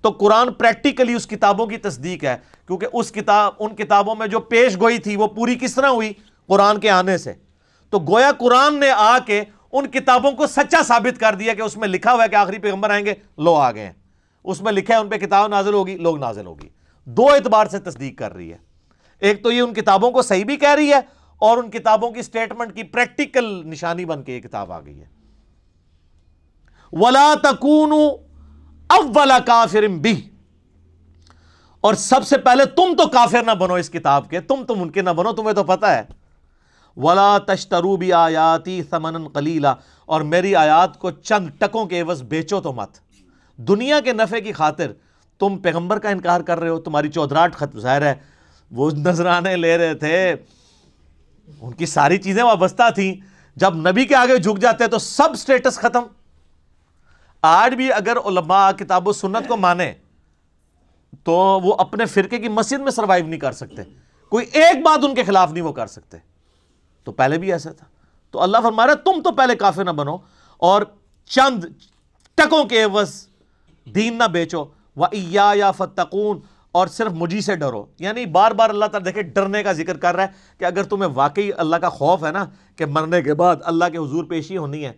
تو قرآن پریکٹیکلی اس کتابوں کی تصدیق ہے، کیونکہ ان کتابوں میں جو پیش گوئی تھی وہ پوری کس طرح ہوئی؟ قرآن کے آنے سے۔ تو گویا قرآن نے آ کے ان کتابوں کو سچا ثابت کر دیا کہ اس میں لکھا ہوا ہے کہ آخری پیغمبر آئیں گے، لو آ گئے ہیں، اس میں لکھا ہے ان پہ کتاب نازل ہوگی، لوگ نازل ہوگی۔ دو اعتبار سے تصدیق کر رہی ہے، ایک تو یہ ان کتابوں کو صحیح بھی کہہ رہی ہے، اور ان کتابوں کی سٹیٹمنٹ کی پریکٹیکل نشانی بن کے یہ کتاب آ گئی ہے۔ وَلَا تَكُونُوا أَوَّلَ كَافِرٍ بِهِ، اور سب سے پہلے تم تو کافر نہ بنو اس کتاب کے، تم تو منکر نہ بنو، تمہیں تو پتہ ہے۔ وَلَا تَشْتَرُوا بِآيَاتِي ثَمَنًا قَلِيلًا، اور میری آیات کو چند ٹکوں کے عوض بیچو تو مت۔ دنیا کے نفع کی خاطر تم پیغمبر کا انکار کر رہے ہو، تمہاری چودراہٹ ختم، ظاہر ہے وہ نذرانے لے رہے تھے، ان کی ساری چیزیں وابستہ تھیں، جب نبی کے آگے جھک جاتے تو سب سٹیٹس ختم۔ آج بھی اگر علماء کتاب و سنت کو مانے تو وہ اپنے فرقے کی مسجد میں سروائیو نہیں کر سکتے، کوئی ایک بات ان کے خلاف نہیں وہ کر سکتے، تو پہلے بھی ایسا تھا۔ تو اللہ فرما رہا ہے تم تو پہلے کافر نہ بنو اور چند ٹکوں کے عوض دین نہ بیچو، وَإِيَّايَ فَاتَّقُونَ، اور صرف مجھے سے ڈرو۔ یعنی بار بار اللہ تعالیٰ دیکھیں ڈرنے کا ذکر کر رہا ہے کہ اگر تمہیں واقعی اللہ کا خوف ہے نا کہ مرنے کے بعد اللہ کے حضور پیشی ہونی ہے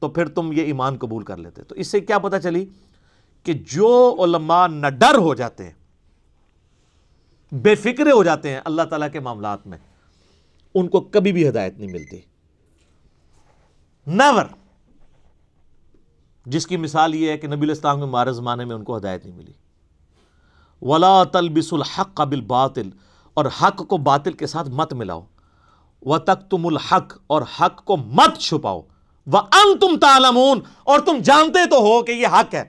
تو پھر تم یہ ایمان قبول کر لیتے۔ تو اس سے کیا پتہ چلی کہ جو علماء نہ ڈر ہو جاتے ہیں، بے فکرے ہو جاتے ہیں اللہ تعالیٰ کے معاملات میں، ان کو کبھی بھی ہدایت نہیں ملتی، نیور۔ جس کی مثال یہ ہے کہ نبی علیہ السلام کے مبارک زمانے میں ان کو ہدایت نہیں ملی۔ وَلَا تَلْبِسُوا الْحَقَّ بِالْبَاطِلِ، اور حق کو باطل کے ساتھ مت ملاؤ، وَتَكْتُمُوا الْحَقَّ، اور حق کو مت چھپاؤ، وَأَنْتُمْ تَعْلَمُونَ، اور تم جانتے تو ہو کہ یہ حق ہے.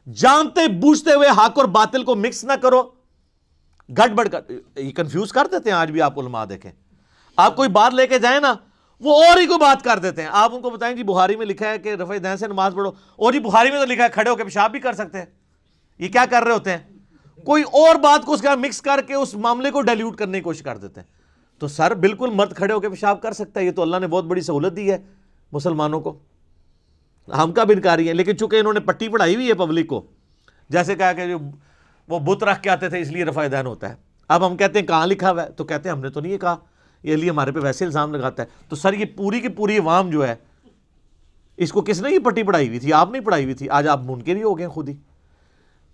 جانتے بوجھتے ہوئے حق اور باطل کو مکس نہ کرو، گڑبڑ کر. یہ کنفیوز کر دیتے ہیں آج بھی. آپ علماء دیکھیں، آپ کوئی بات لے کے جائیں نا، وہ اور ہی کوئی بات کر دیتے ہیں. آپ ان کو بتائیں جی بخاری میں لکھا ہے کہ رفع دین سے نماز پڑھو، اور جی بخاری میں تو لکھا ہے کھڑے ہو کے پیشاب بھی کر سکتے ہیں. یہ کیا کر رہے ہوتے ہیں؟ کوئی اور بات کو اس کا مکس کر کے اس معاملے کو ڈیلیوٹ کرنے کی کوشش کر دیتے ہیں. تو سر بالکل مرد کھڑے ہو کے پیشاب کر سکتا ہے، یہ تو اللہ نے بہت بڑی سہولت دی ہے مسلمانوں کو. ہم کا بھی انکاری ہیں، لیکن چونکہ انہوں نے پٹی پڑھائی ہوئی ہے پبلک کو، جیسے کہا کہ جو وہ بت رکھ کے آتے تھے اس لیے رفع دین ہوتا ہے. اب ہم کہتے ہیں کہاں لکھا ہوا ہے، تو کہتے ہیں ہم نے تو نہیں یہ کہا، یہ علی ہمارے پہ ویسے الزام لگاتا ہے. تو سر یہ پوری کی پوری عوام جو ہے، اس کو کس نے یہ پٹی پڑھائی ہوئی تھی؟ آپ نہیں پڑھائی ہوئی تھی. آج آپ منکر ہی ہو گئے خود ہی.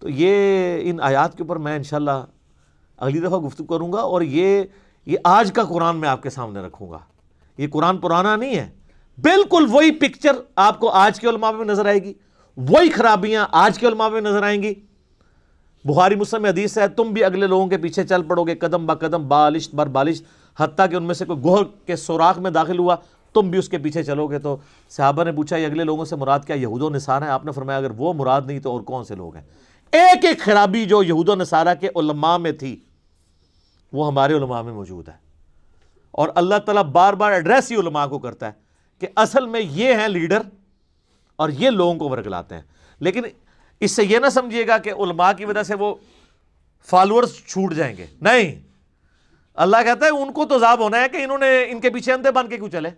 تو یہ ان آیات کے اوپر میں انشاءاللہ اگلی دفعہ گفتگو کروں گا، اور یہ آج کا قرآن میں آپ کے سامنے رکھوں گا. یہ قرآن پرانا نہیں ہے، بالکل وہی پکچر آپ کو آج کے علماء میں نظر آئے گی، وہی خرابیاں آج کے علماء میں نظر آئیں گی. بخاری مسلم میں حدیث ہے، تم بھی اگلے لوگوں کے پیچھے چل پڑو گے قدم با قدم، بالشت بر بالشت، حتیٰ کہ ان میں سے کوئی گوہر کے سوراخ میں داخل ہوا تم بھی اس کے پیچھے چلو گے. تو صحابہ نے پوچھا یہ اگلے لوگوں سے مراد کیا یہود و نصارہ ہیں؟ آپ نے فرمایا اگر وہ مراد نہیں تو اور کون سے لوگ ہیں؟ ایک ایک خرابی جو یہود و نصارہ کے علماء میں تھی وہ ہمارے علماء میں موجود ہے. اور اللہ تعالیٰ بار بار ایڈریس ہی علماء کو کرتا ہے کہ اصل میں یہ ہیں لیڈر اور یہ لوگوں کو ورگلاتے ہیں. لیکن اس سے یہ نہ سمجھیے گا کہ علماء کی وجہ سے وہ فالورز چھوٹ جائیں گے، نہیں. اللہ کہتا ہے ان کو تو عذاب ہونا ہے کہ انہوں نے ان کے پیچھے اندھے بن کے کیوں چلے.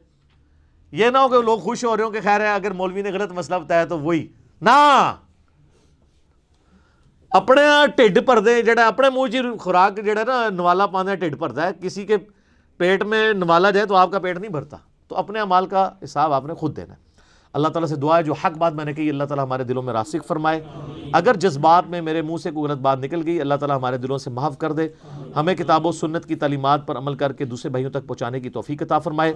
یہ نہ ہو کہ لوگ خوش ہو رہے ہوں کہ خیر ہے اگر مولوی نے غلط مسئلہ بتایا تو وہی نہ اپنے ٹھڈ بھردے جڑا اپنے منہ چ خوراک جڑا نا نوالا پانا ٹھڈ بھرتا ہے، کسی کے پیٹ میں نوالا جائے تو آپ کا پیٹ نہیں بھرتا. تو اپنے اعمال کا حساب آپ نے خود دینا ہے. اللہ تعالیٰ سے دعا ہے جو حق بات میں نے کہی اللہ تعالیٰ ہمارے دلوں میں راسخ فرمائے. اگر جذبات میں میرے منہ سے کوئی غلط بات نکل گئی اللہ تعالیٰ ہمارے دلوں سے معاف کر دے. ہمیں کتاب و سنت کی تعلیمات پر عمل کر کے دوسرے بھائیوں تک پہنچانے کی توفیق عطا فرمائے.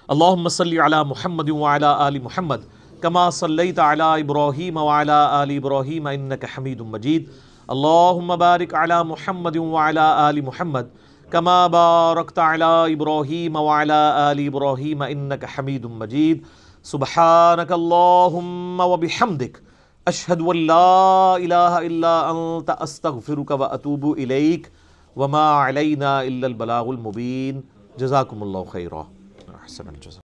اللہم صلی علی محمد وعلی آل محمد کما صلیت علی ابراہیم وعلی آل ابراہیم انک حمید مجید. اللہم بارک علی محمد وعلی آل محمد کما بارکت علی ابراہیم وعلی آل ابراہیم انک حمید مجید. سبحانک اللہم وبحمدک اشہد ان لا الہ الا انت استغفرک واتوب الیک وما علینا الا البلاغ المبین. جزاکم اللہ خیرا. احسن الجزاء.